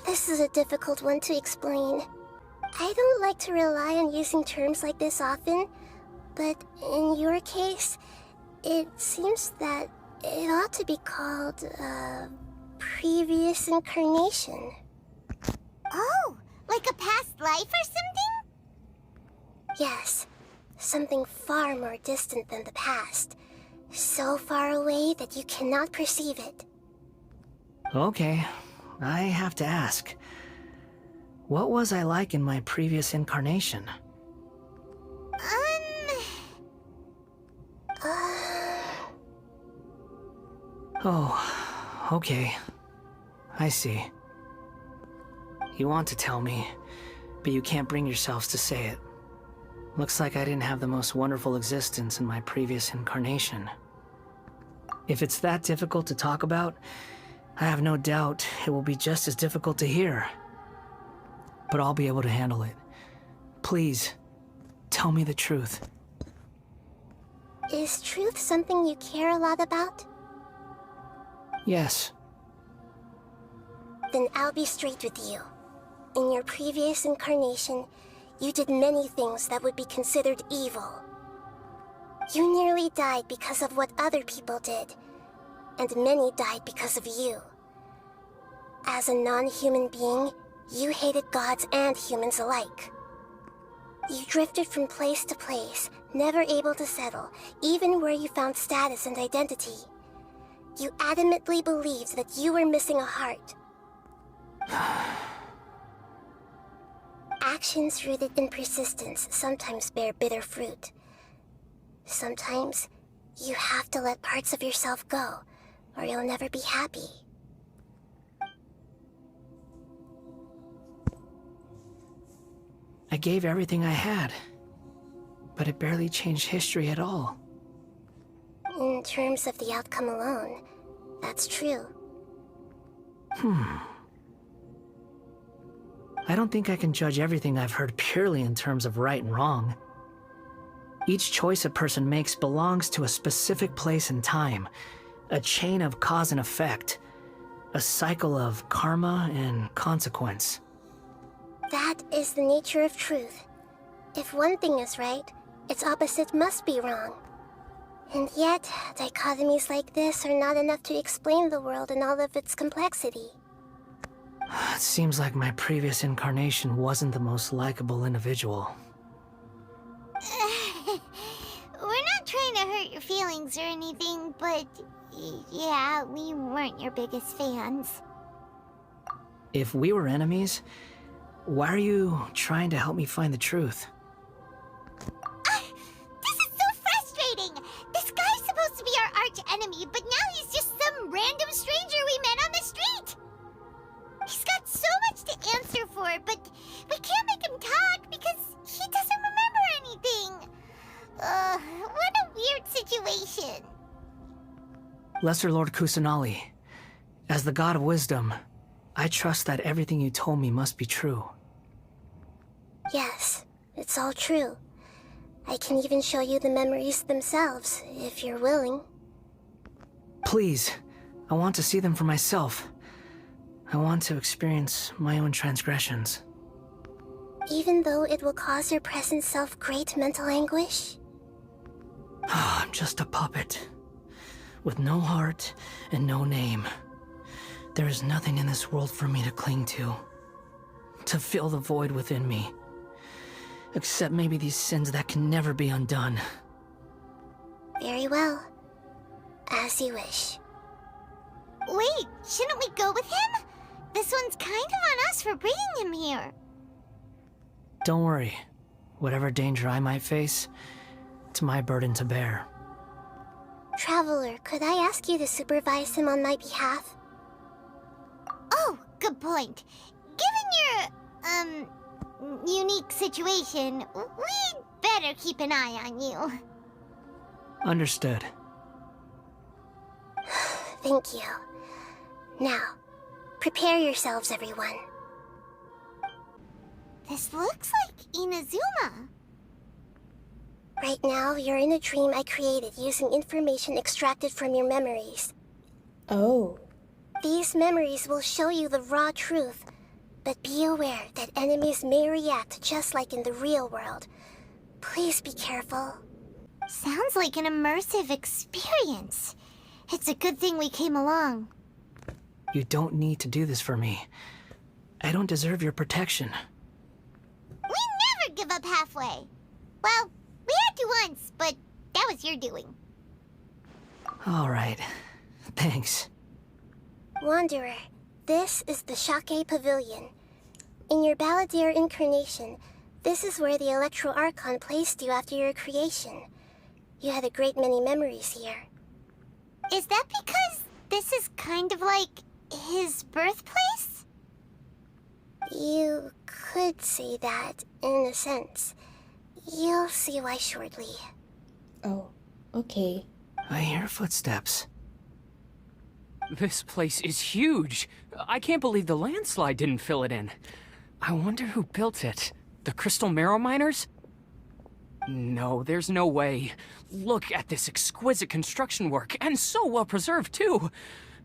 this is a difficult one to explain. I don't like to rely on using terms like this often, but in your case, it seems that it ought to be called, previous incarnation. Oh, like a past life or something? Yes, something far more distant than the past. So far away that you cannot perceive it. Okay, I have to ask. What was I like in my previous incarnation? Oh, okay. I see. You want to tell me, but you can't bring yourselves to say it. Looks like I didn't have the most wonderful existence in my previous incarnation. If it's that difficult to talk about, I have no doubt it will be just as difficult to hear. But I'll be able to handle it. Please, tell me the truth. Is truth something you care a lot about? Yes. Then I'll be straight with you. In your previous incarnation, you did many things that would be considered evil. You nearly died because of what other people did, and many died because of you. As a non-human being, you hated gods and humans alike. You drifted from place to place, never able to settle, even where you found status and identity. You adamantly believed that you were missing a heart. Actions rooted in persistence sometimes bear bitter fruit. Sometimes, you have to let parts of yourself go, or you'll never be happy. I gave everything I had, but it barely changed history at all. In terms of the outcome alone, that's true. I don't think I can judge everything I've heard purely in terms of right and wrong. Each choice a person makes belongs to a specific place and time, a chain of cause and effect, a cycle of karma and consequence. That is the nature of truth. If one thing is right, its opposite must be wrong. And yet, dichotomies like this are not enough to explain the world in all of its complexity. It seems like my previous incarnation wasn't the most likable individual. We're not trying to hurt your feelings or anything, but yeah, we weren't your biggest fans. If we were enemies, why are you trying to help me find the truth? This is so frustrating! This guy's supposed to be our arch-enemy, but now he's just some random stranger we met on the street! He's got so much to answer for, but we can't make him talk because he doesn't remember anything. What a weird situation. Lesser Lord Kusanali, as the God of Wisdom, I trust that everything you told me must be true. Yes, it's all true. I can even show you the memories themselves, if you're willing. Please, I want to see them for myself. I want to experience my own transgressions. Even though it will cause your present self great mental anguish? I'm just a puppet. With no heart and no name. There is nothing in this world for me to cling to fill the void within me. Except maybe these sins that can never be undone. Very well. As you wish. Wait, shouldn't we go with him? This one's kind of on us for bringing him here. Don't worry. Whatever danger I might face, it's my burden to bear. Traveler, could I ask you to supervise him on my behalf? Oh, good point. Given your, unique situation, we'd better keep an eye on you. Understood. Thank you. Now, prepare yourselves, everyone. This looks like Inazuma. Right now, you're in a dream I created using information extracted from your memories. Oh. These memories will show you the raw truth, but be aware that enemies may react just like in the real world. Please be careful. Sounds like an immersive experience. It's a good thing we came along. You don't need to do this for me. I don't deserve your protection. We never give up halfway. Well, we had to once, but that was your doing. All right. Thanks. Wanderer, this is the Shake Pavilion. In your Balladeer incarnation, this is where the Electro Archon placed you after your creation. You had a great many memories here. Is that because this is kind of like his birthplace? You could say that, in a sense. You'll see why shortly. Oh, okay. I hear footsteps. This place is huge. I can't believe the landslide didn't fill it in. I wonder who built it. The Crystal Marrow Miners? No, there's no way. Look at this exquisite construction work, and so well preserved, too.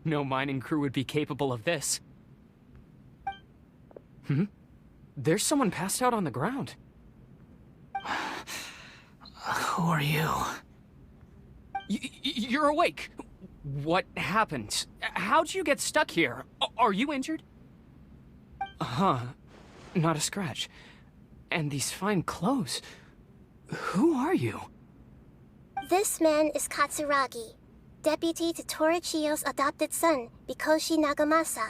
No mining crew would be capable of this. There's someone passed out on the ground. Who are you? You're awake. What happened? How'd you get stuck here? Are you injured? Huh. Not a scratch. And these fine clothes. Who are you? This man is Katsuragi, deputy to Torichiyo's adopted son, Mikoshi Nagamasa.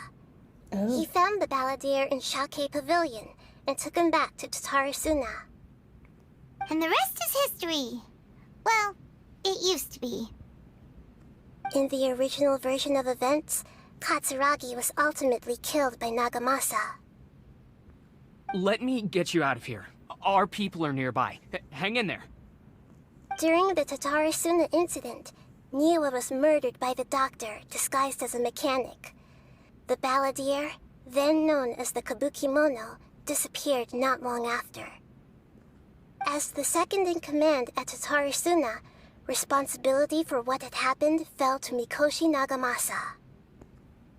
Oh. He found the Balladeer in Shake Pavilion and took him back to Tatarasuna. And the rest is history. Well, it used to be. In the original version of events, Katsuragi was ultimately killed by Nagamasa. Let me get you out of here. Our people are nearby. Hang in there. During the Tatarasuna incident, Niwa was murdered by the doctor disguised as a mechanic. The Balladeer, then known as the Kabukimono, disappeared not long after. As the second in command at Tatarasuna, responsibility for what had happened fell to Mikoshi Nagamasa.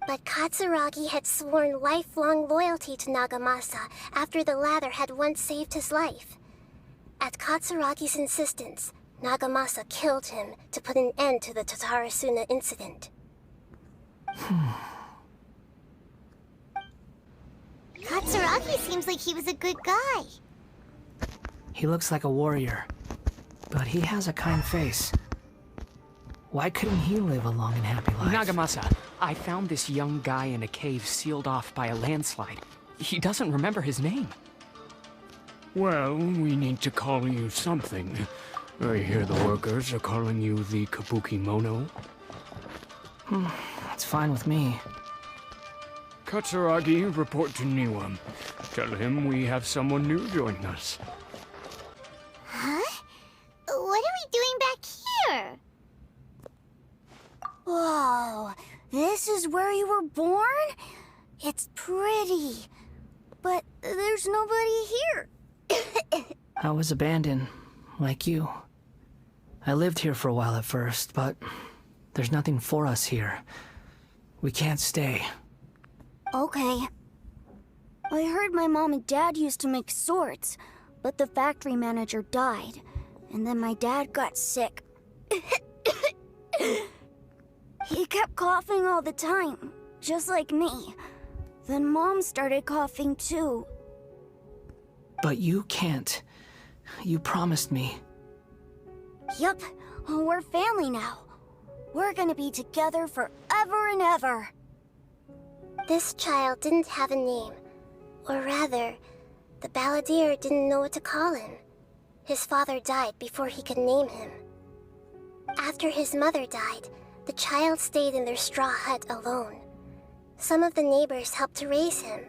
But Katsuragi had sworn lifelong loyalty to Nagamasa after the latter had once saved his life. At Katsuragi's insistence, Nagamasa killed him to put an end to the Tatarasuna incident. Katsuragi seems like he was a good guy. He looks like a warrior, but he has a kind face. Why couldn't he live a long and happy life? Nagamasa, I found this young guy in a cave sealed off by a landslide. He doesn't remember his name. Well, we need to call you something. I hear the workers are calling you the Kabukimono. It's fine with me. Katsuragi, report to Niwa. Tell him we have someone new joining us. Huh? What are we doing back here? Whoa, this is where you were born? It's pretty, but there's nobody here. I was abandoned, like you. I lived here for a while at first, but there's nothing for us here. We can't stay. Okay. I heard my mom and dad used to make swords, but the factory manager died, and then my dad got sick, He kept coughing all the time, just like me. Then Mom started coughing too. But you can't. You promised me. Yup, we're family now. We're gonna be together forever and ever. This child didn't have a name. Or rather, the Balladeer didn't know what to call him. His father died before he could name him. After his mother died, the child stayed in their straw hut alone. Some of the neighbors helped to raise him.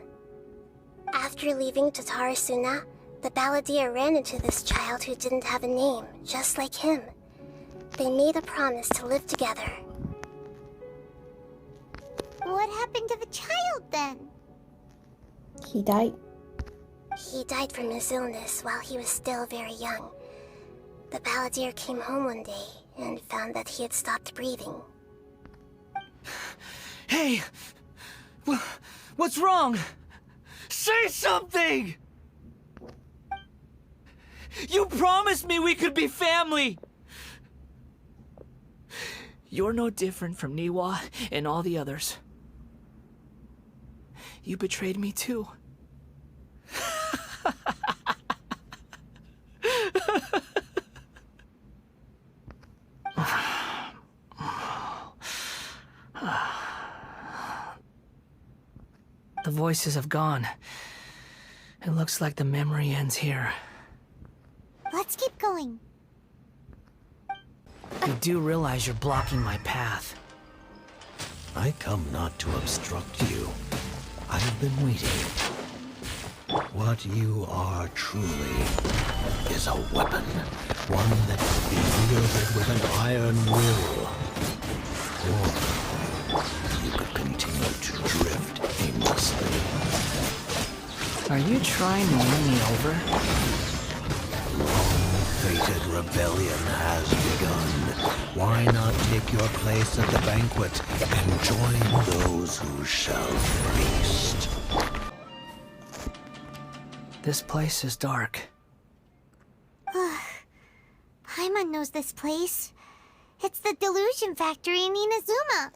After leaving Tatarasuna, the Balladeer ran into this child who didn't have a name, just like him. They made a promise to live together. What happened to the child then? He died. He died from his illness while he was still very young. The Balladeer came home one day and found that he had stopped breathing. Hey! What's wrong? Say something! You promised me we could be family! You're no different from Niwa and all the others. You betrayed me too. The voices have gone. It looks like the memory ends here. Let's keep going. You do realize you're blocking my path. I come not to obstruct you. I have been waiting. What you are truly is a weapon. One that can be wielded with an iron will. Or you could continue to drift aimlessly. Are you trying to win me over? Long-fated rebellion has begun. Why not take your place at the banquet and join those who shall feast? This place is dark. Paimon knows this place. It's the Delusion Factory in Inazuma.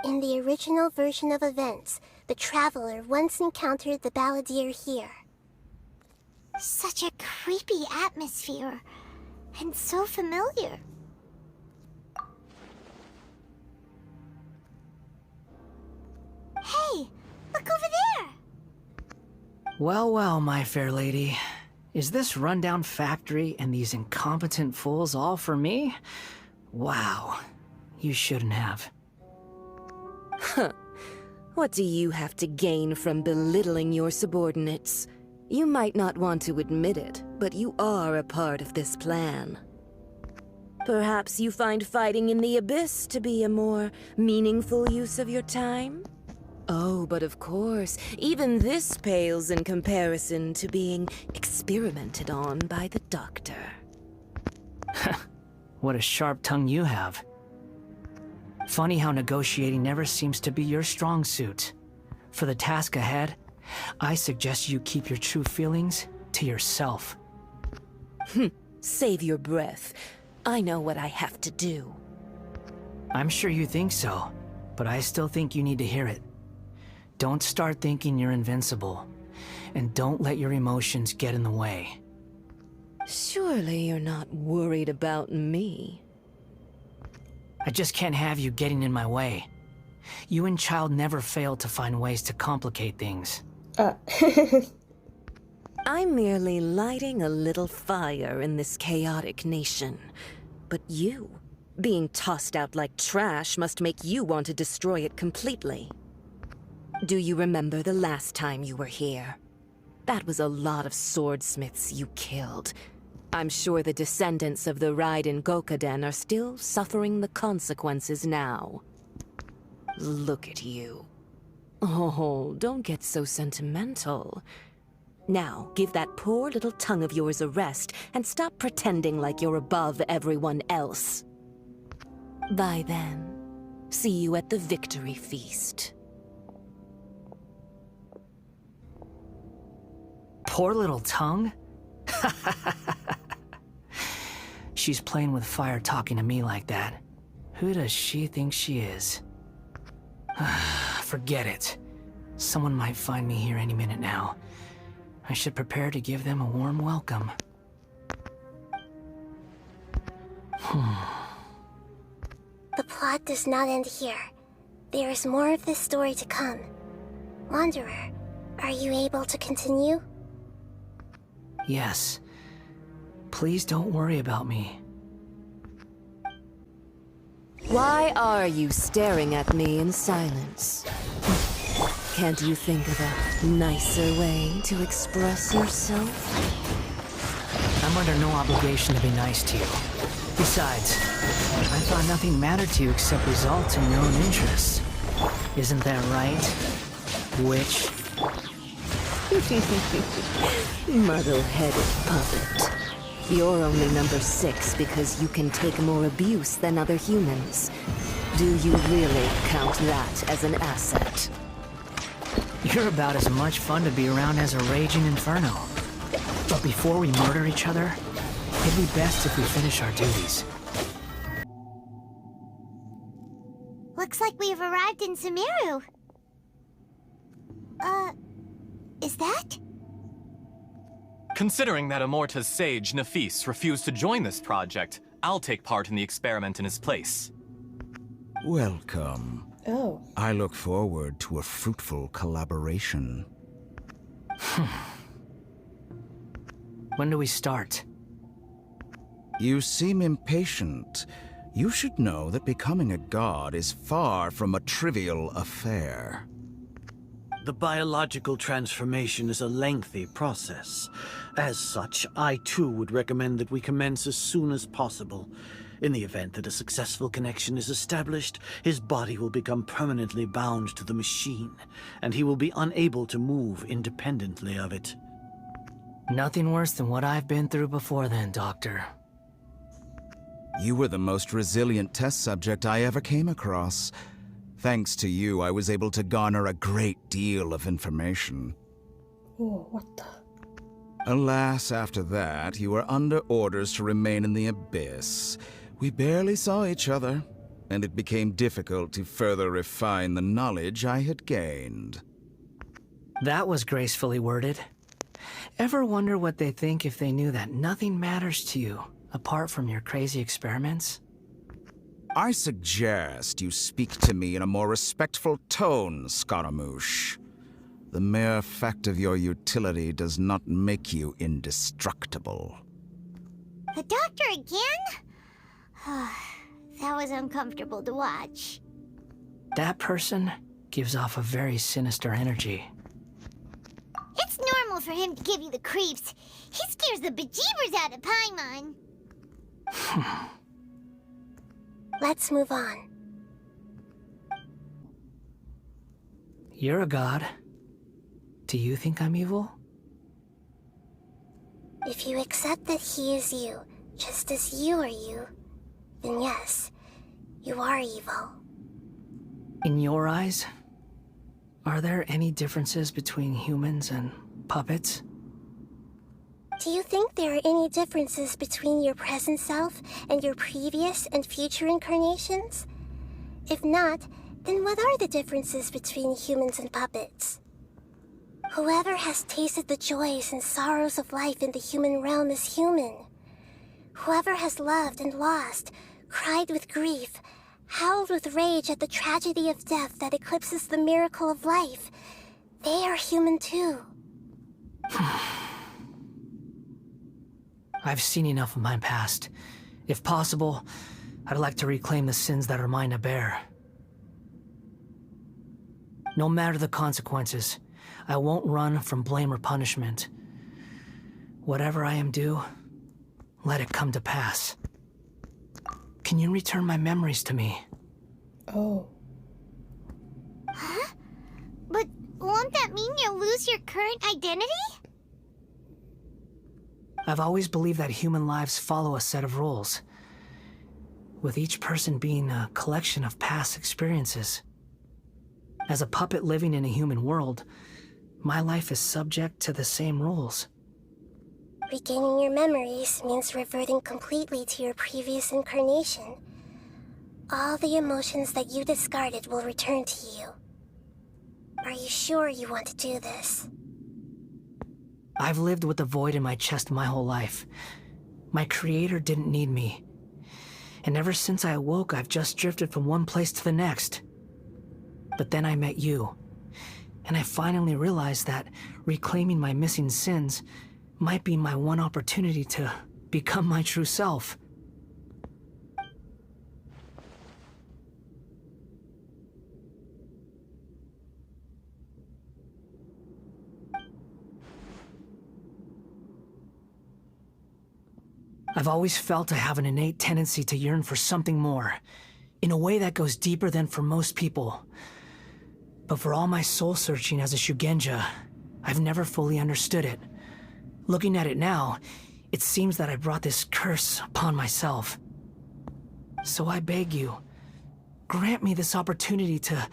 In the original version of events, the Traveler once encountered the Balladeer here. Such a creepy atmosphere. And so familiar. Hey, look over there! Well, well, my fair lady. Is this rundown factory and these incompetent fools all for me? Wow. You shouldn't have. Huh. What do you have to gain from belittling your subordinates? You might not want to admit it, but you are a part of this plan. Perhaps you find fighting in the Abyss to be a more meaningful use of your time? Oh, but of course, even this pales in comparison to being experimented on by the doctor. What a sharp tongue you have. Funny how negotiating never seems to be your strong suit. For the task ahead, I suggest you keep your true feelings to yourself. Save your breath. I know what I have to do. I'm sure you think so, but I still think you need to hear it. Don't start thinking you're invincible, and don't let your emotions get in the way. Surely you're not worried about me. I just can't have you getting in my way. You and Child never fail to find ways to complicate things. I'm merely lighting a little fire in this chaotic nation. But you, being tossed out like trash, must make you want to destroy it completely. Do you remember the last time you were here? That was a lot of swordsmiths you killed. I'm sure the descendants of the Raiden Gokaden are still suffering the consequences now. Look at you. Oh, don't get so sentimental. Now, give that poor little tongue of yours a rest and stop pretending like you're above everyone else. Bye then. See you at the victory feast. Poor little tongue? She's playing with fire talking to me like that. Who does she think she is? Forget it. Someone might find me here any minute now. I should prepare to give them a warm welcome. The plot does not end here. There is more of this story to come. Wanderer, are you able to continue? Yes. Please don't worry about me. Why are you staring at me in silence? Can't you think of a nicer way to express yourself? I'm under no obligation to be nice to you. Besides, I thought nothing mattered to you except results in your own interests. Isn't that right, witch? Muddle-headed puppet. You're only number 6 because you can take more abuse than other humans. Do you really count that as an asset? You're about as much fun to be around as a raging inferno. But before we murder each other, it'd be best if we finish our duties. Looks like we've arrived in Sumeru. Is that? Considering that Amorta's sage, Nafis, refused to join this project, I'll take part in the experiment in his place. Welcome. Oh. I look forward to a fruitful collaboration. When do we start? You seem impatient. You should know that becoming a god is far from a trivial affair. The biological transformation is a lengthy process. As such, I too would recommend that we commence as soon as possible. In the event that a successful connection is established, his body will become permanently bound to the machine, and he will be unable to move independently of it. Nothing worse than what I've been through before then, Doctor. You were the most resilient test subject I ever came across. Thanks to you, I was able to garner a great deal of information. Oh, what the? Alas, after that, you were under orders to remain in the Abyss. We barely saw each other, and it became difficult to further refine the knowledge I had gained. That was gracefully worded. Ever wonder what they think if they knew that nothing matters to you, apart from your crazy experiments? I suggest you speak to me in a more respectful tone, Scaramouche. The mere fact of your utility does not make you indestructible. The doctor again? That was uncomfortable to watch. That person gives off a very sinister energy. It's normal for him to give you the creeps. He scares the bejeebers out of Paimon. Let's move on. You're a god. Do you think I'm evil? If you accept that he is you, just as you are you, then yes, you are evil. In your eyes, are there any differences between humans and puppets? Do you think there are any differences between your present self and your previous and future incarnations? If not, then what are the differences between humans and puppets? Whoever has tasted the joys and sorrows of life in the human realm is human. Whoever has loved and lost, cried with grief, howled with rage at the tragedy of death that eclipses the miracle of life, they are human too. I've seen enough of my past. If possible, I'd like to reclaim the sins that are mine to bear. No matter the consequences, I won't run from blame or punishment. Whatever I am due, let it come to pass. Can you return my memories to me? Oh. Huh? But won't that mean you'll lose your current identity? I've always believed that human lives follow a set of rules, with each person being a collection of past experiences. As a puppet living in a human world, my life is subject to the same rules. Regaining your memories means reverting completely to your previous incarnation. All the emotions that you discarded will return to you. Are you sure you want to do this? I've lived with the void in my chest my whole life. My creator didn't need me. And ever since I awoke, I've just drifted from one place to the next. But then I met you. And I finally realized that reclaiming my missing sins might be my one opportunity to become my true self. I've always felt I have an innate tendency to yearn for something more, in a way that goes deeper than for most people. But for all my soul-searching as a Shugenja, I've never fully understood it. Looking at it now, it seems that I brought this curse upon myself. So I beg you, grant me this opportunity to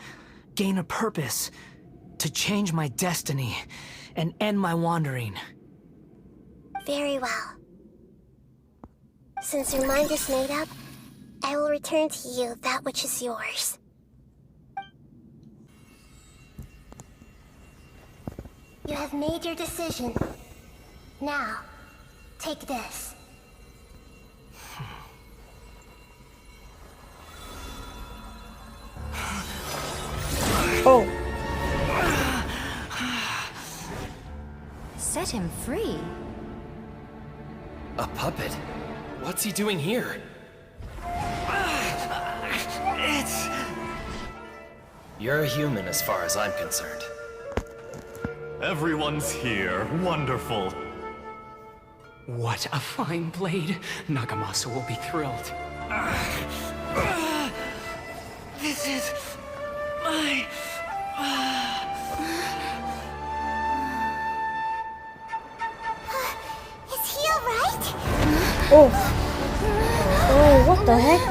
gain a purpose, to change my destiny, and end my wandering. Very well. Since your mind is made up, I will return to you that which is yours. You have made your decision. Now, take this. Oh. Set him free? A puppet? What's he doing here? You're a human as far as I'm concerned. Everyone's here. Wonderful. What a fine blade. Nagamasa will be thrilled. This is my... Is he alright? Oh. Oh, what the heck?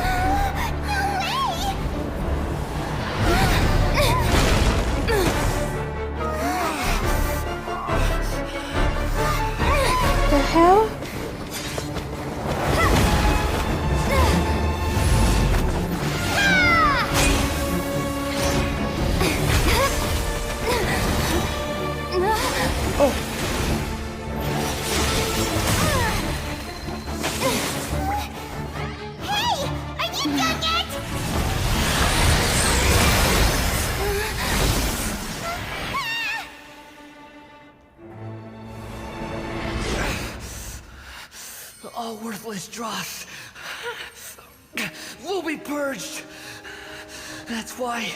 The hell? Oh. Hey! Are you done yet? All worthless dross will be purged. That's why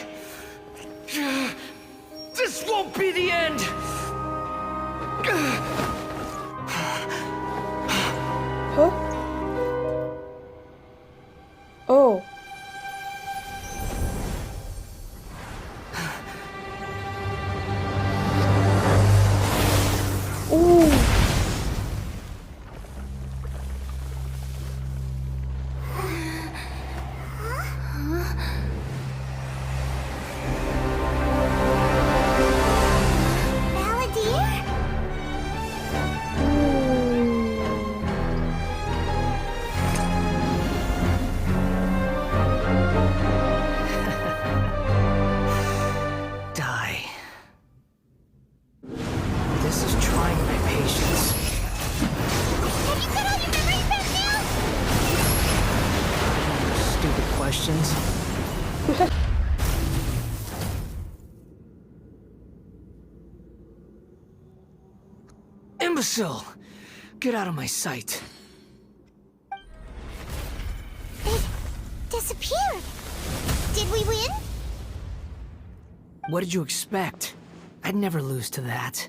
this won't be the end. Huh? Oh. Ooh. Balladeer? Die. This is trying my patience. Have you got all your memories back now? Stupid questions. Imbecile! Get out of my sight. It disappeared. Did we win? What did you expect? I'd never lose to that.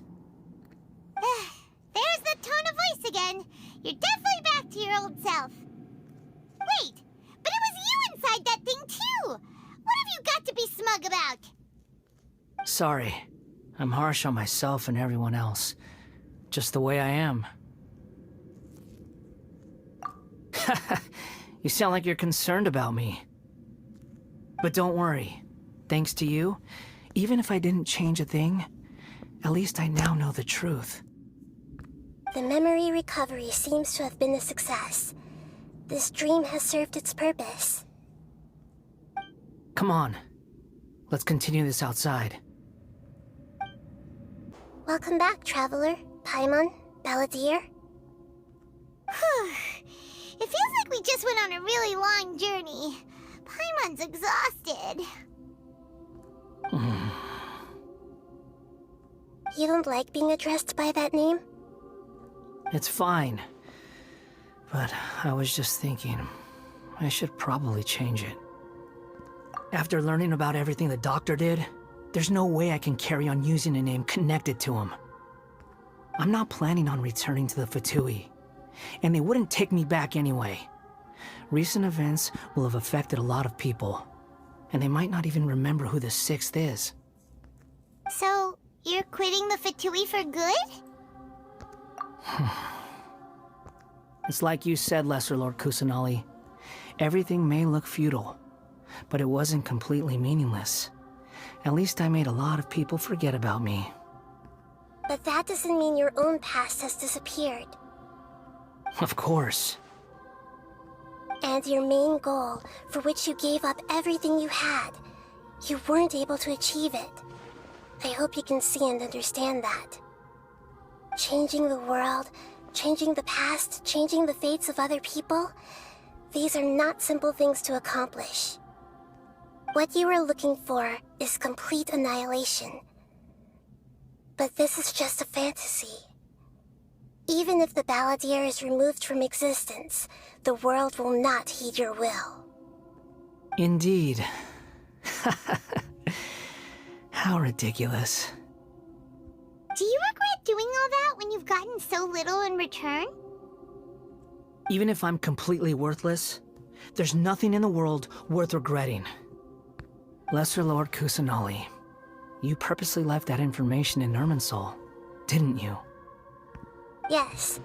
There's the tone of voice again. You're definitely back to your old self. Wait, but it was you inside that thing too. What have you got to be smug about? Sorry. I'm harsh on myself and everyone else. Just the way I am. You sound like you're concerned about me. But don't worry. Thanks to you, even if I didn't change a thing, at least I now know the truth. The memory recovery seems to have been a success. This dream has served its purpose. Come on. Let's continue this outside. Welcome back, Traveler, Paimon, Balladeer. It feels like we just went on a really long journey. Paimon's exhausted. You don't like being addressed by that name? It's fine. But I was just thinking, I should probably change it. After learning about everything the doctor did, there's no way I can carry on using a name connected to him. I'm not planning on returning to the Fatui, and they wouldn't take me back anyway. Recent events will have affected a lot of people, and they might not even remember who the 6th is. So, you're quitting the Fatui for good? It's like you said, Lesser Lord Kusanali. Everything may look futile, but it wasn't completely meaningless. At least I made a lot of people forget about me. But that doesn't mean your own past has disappeared. Of course. And your main goal, for which you gave up everything you had, you weren't able to achieve it. I hope you can see and understand that. Changing the world, changing the past, changing the fates of other people, these are not simple things to accomplish. What you are looking for is complete annihilation. But this is just a fantasy. Even if the Balladeer is removed from existence, the world will not heed your will. Indeed. How ridiculous. Do you regret doing all that when you've gotten so little in return? Even if I'm completely worthless, there's nothing in the world worth regretting. Lesser Lord Kusanali, you purposely left that information in Irminsul, didn't you? Yes,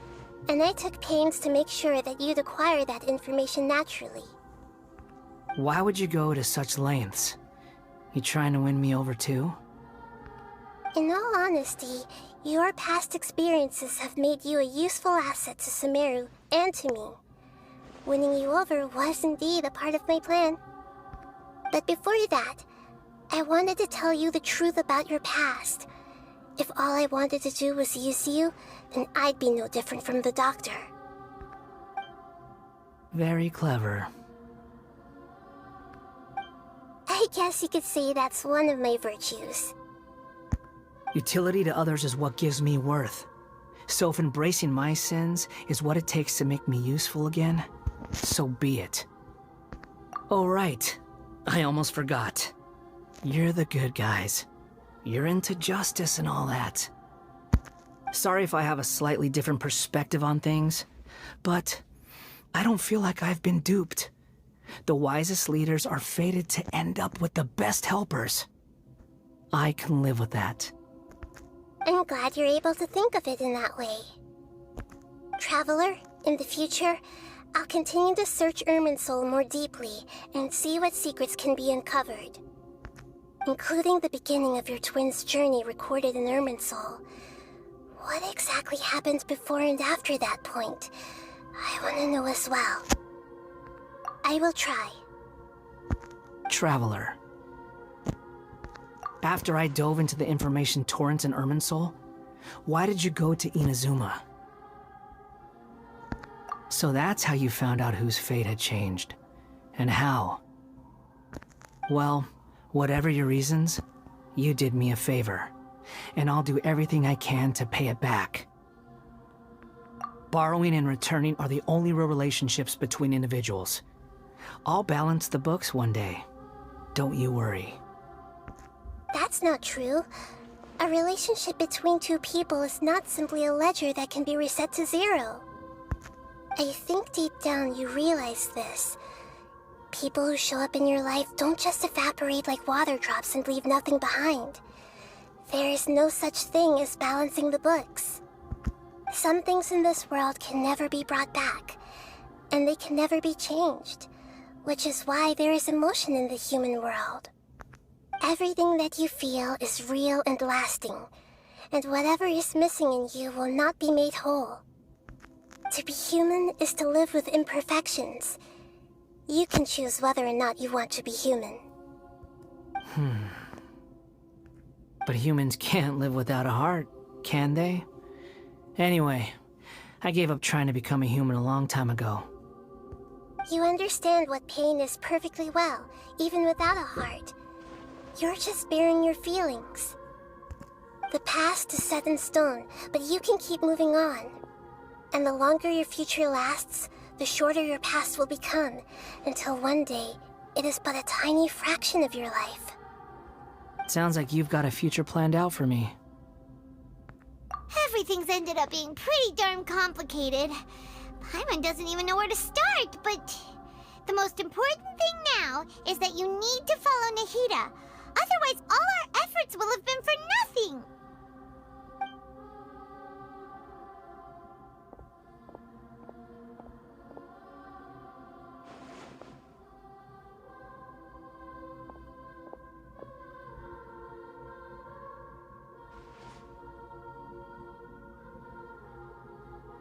and I took pains to make sure that you'd acquire that information naturally. Why would you go to such lengths? You trying to win me over too? In all honesty, your past experiences have made you a useful asset to Sumeru and to me. Winning you over was indeed a part of my plan. But before that, I wanted to tell you the truth about your past. If all I wanted to do was use you, then I'd be no different from the doctor. Very clever. I guess you could say that's one of my virtues. Utility to others is what gives me worth. So if embracing my sins is what it takes to make me useful again, so be it. Oh right, I almost forgot. You're the good guys. You're into justice and all that. Sorry if I have a slightly different perspective on things, but I don't feel like I've been duped. The wisest leaders are fated to end up with the best helpers. I can live with that. I'm glad you're able to think of it in that way. Traveler, in the future, I'll continue to search Irminsul more deeply and see what secrets can be uncovered. Including the beginning of your twins' journey recorded in Irminsul. What exactly happened before and after that point? I want to know as well. I will try. Traveler. After I dove into the information torrents in Irminsul, why did you go to Inazuma? So that's how you found out whose fate had changed. And how. Well, whatever your reasons, you did me a favor. And I'll do everything I can to pay it back. Borrowing and returning are the only real relationships between individuals. I'll balance the books one day. Don't you worry. That's not true. A relationship between two people is not simply a ledger that can be reset to zero. I think deep down you realize this. People who show up in your life don't just evaporate like water drops and leave nothing behind. There is no such thing as balancing the books. Some things in this world can never be brought back, and they can never be changed, which is why there is emotion in the human world. Everything that you feel is real and lasting, and whatever is missing in you will not be made whole. To be human is to live with imperfections. You can choose whether or not you want to be human. But humans can't live without a heart, can they? Anyway, I gave up trying to become a human a long time ago. You understand what pain is perfectly well, even without a heart. You're just bearing your feelings. The past is set in stone, but you can keep moving on. And the longer your future lasts, the shorter your past will become, until one day, it is but a tiny fraction of your life. Sounds like you've got a future planned out for me. Everything's ended up being pretty darn complicated. Paimon doesn't even know where to start, but the most important thing now is that you need to follow Nahida. Otherwise, all our efforts will have been for nothing.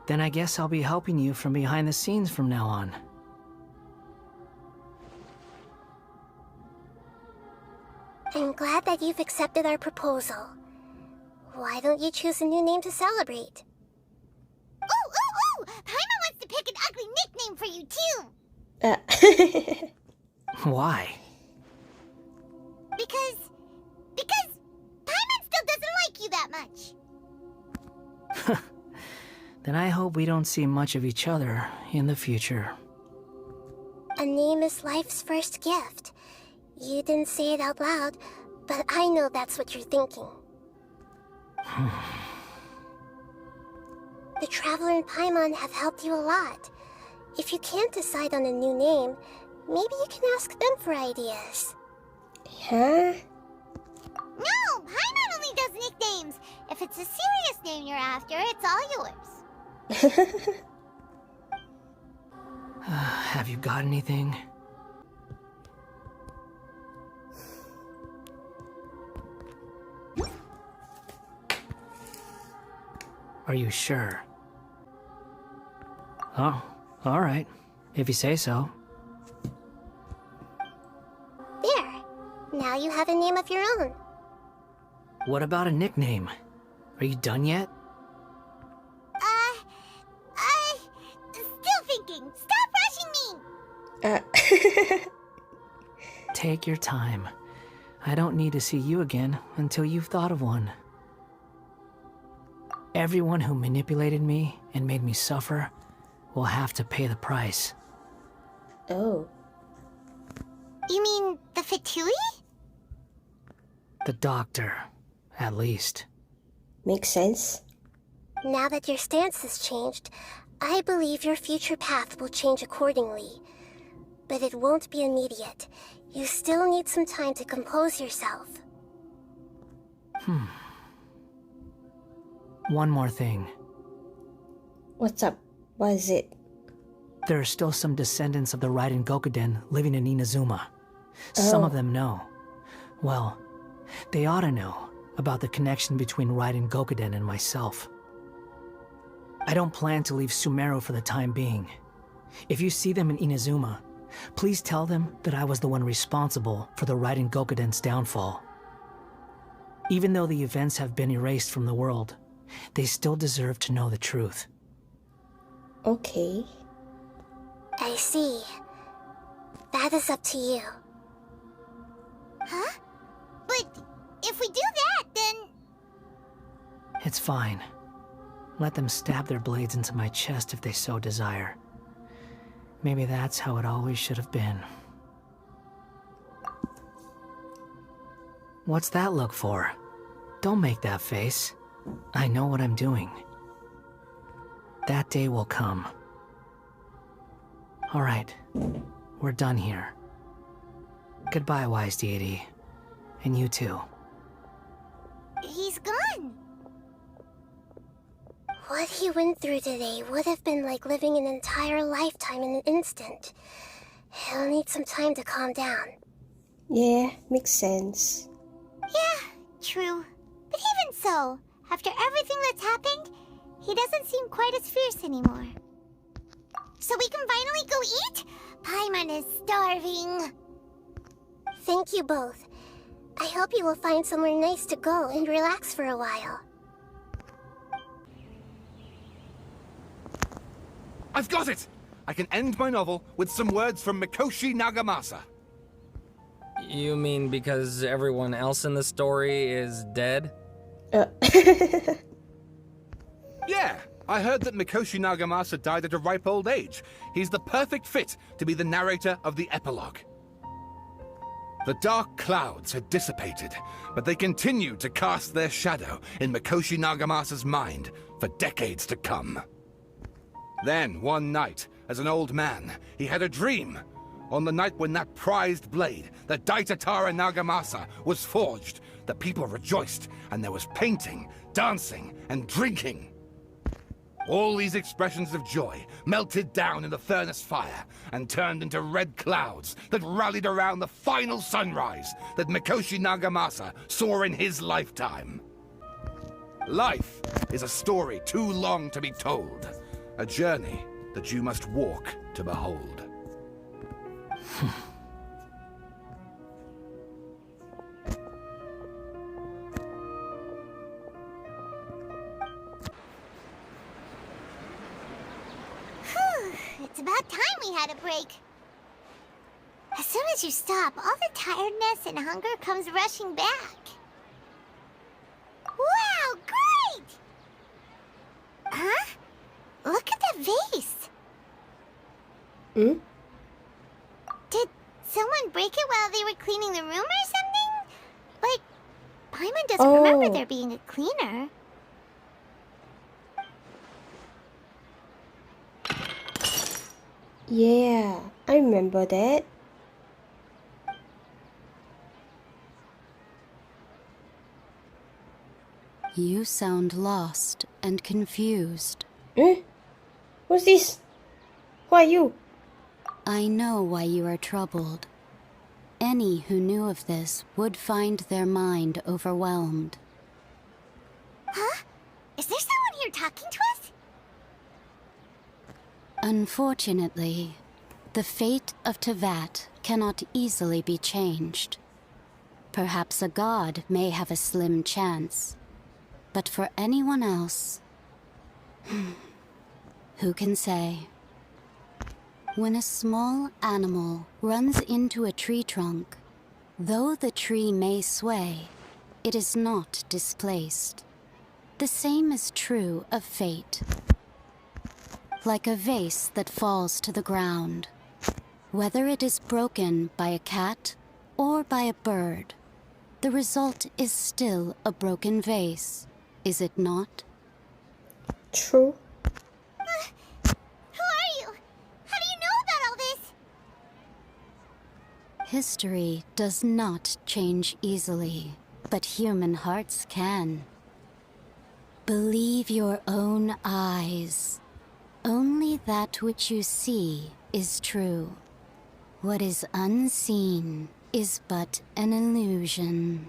Then I guess I'll be helping you from behind the scenes from now on. I'm glad that you've accepted our proposal. Why don't you choose a new name to celebrate? Ooh! Paimon wants to pick an ugly nickname for you, too! Why? Because Paimon still doesn't like you that much. Then I hope we don't see much of each other in the future. A name is life's first gift. You didn't say it out loud, but I know that's what you're thinking. The Traveler and Paimon have helped you a lot. If you can't decide on a new name, maybe you can ask them for ideas. Huh? No! Paimon only does nicknames! If it's a serious name you're after, it's all yours. Have you got anything? Are you sure? Oh, all right. If you say so. There. Now you have a name of your own. What about a nickname? Are you done yet? Still thinking. Stop rushing me! Take your time. I don't need to see you again until you've thought of one. Everyone who manipulated me and made me suffer will have to pay the price. Oh. You mean the Fatui? The doctor, at least. Makes sense. Now that your stance has changed, I believe your future path will change accordingly. But it won't be immediate. You still need some time to compose yourself. One more thing. What's up? What is it? There are still some descendants of the Raiden Gokuden living in Inazuma. Some of them know. Well, they ought to know about the connection between Raiden Gokuden and myself. I don't plan to leave Sumeru for the time being. If you see them in Inazuma, please tell them that I was the one responsible for the Raiden Gokuden's downfall. Even though the events have been erased from the world, they still deserve to know the truth. Okay. I see. That is up to you. Huh? But if we do that, then... It's fine. Let them stab their blades into my chest if they so desire. Maybe that's how it always should have been. What's that look for? Don't make that face. I know what I'm doing. That day will come. All right, we're done here. Goodbye, wise deity. And you too. He's gone. What he went through today would have been like living an entire lifetime in an instant. He'll need some time to calm down. Yeah, makes sense. Yeah, true. But even so, After everything that's happened, he doesn't seem quite as fierce anymore. So we can finally go eat? Paimon is starving. Thank you both. I hope you will find somewhere nice to go and relax for a while. I've got it! I can end my novel with some words from Mikoshi Nagamasa. You mean because everyone else in the story is dead? Yeah, I heard that Mikoshi Nagamasa died at a ripe old age. He's the perfect fit to be the narrator of the epilogue. The dark clouds had dissipated, but they continued to cast their shadow in Mikoshi Nagamasa's mind for decades to come. Then, one night, as an old man, he had a dream. On the night when that prized blade, the Daitatara Nagamasa, was forged, the people rejoiced, and there was painting, dancing, and drinking. All these expressions of joy melted down in the furnace fire and turned into red clouds that rallied around the final sunrise that Mikoshi Nagamasa saw in his lifetime. Life is a story too long to be told, a journey that you must walk to behold. It's about time we had a break. As soon as you stop, all the tiredness and hunger comes rushing back. Wow, great! Huh? Look at the vase. Hmm? Did someone break it while they were cleaning the room or something? Like, Paimon doesn't remember there being a cleaner. Yeah, I remember that. You sound lost and confused. Eh? What's this? Who are you? I know why you are troubled. Any who knew of this would find their mind overwhelmed. Huh? Is there someone here talking to us? Unfortunately, the fate of Tevat cannot easily be changed. Perhaps a god may have a slim chance, but for anyone else, who can say? When a small animal runs into a tree trunk, though the tree may sway, it is not displaced. The same is true of fate. Like a vase that falls to the ground. Whether it is broken by a cat or by a bird, the result is still a broken vase, is it not? True. Who are you? How do you know about all this? History does not change easily, but human hearts can. Believe your own eyes. Only that which you see is true. What is unseen is but an illusion.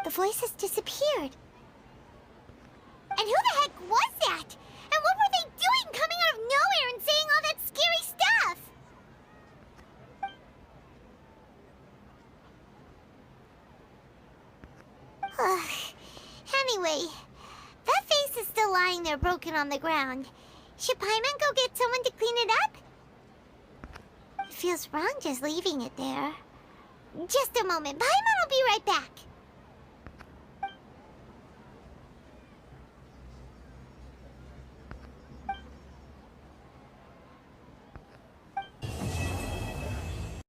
The voice has disappeared. And who the heck was that? And what were they doing coming out of nowhere and saying all that scary stuff? Anyway, that vase is still lying there broken on the ground. Should Paimon go get someone to clean it up? It feels wrong just leaving it there. Just a moment. Paimon will be right back.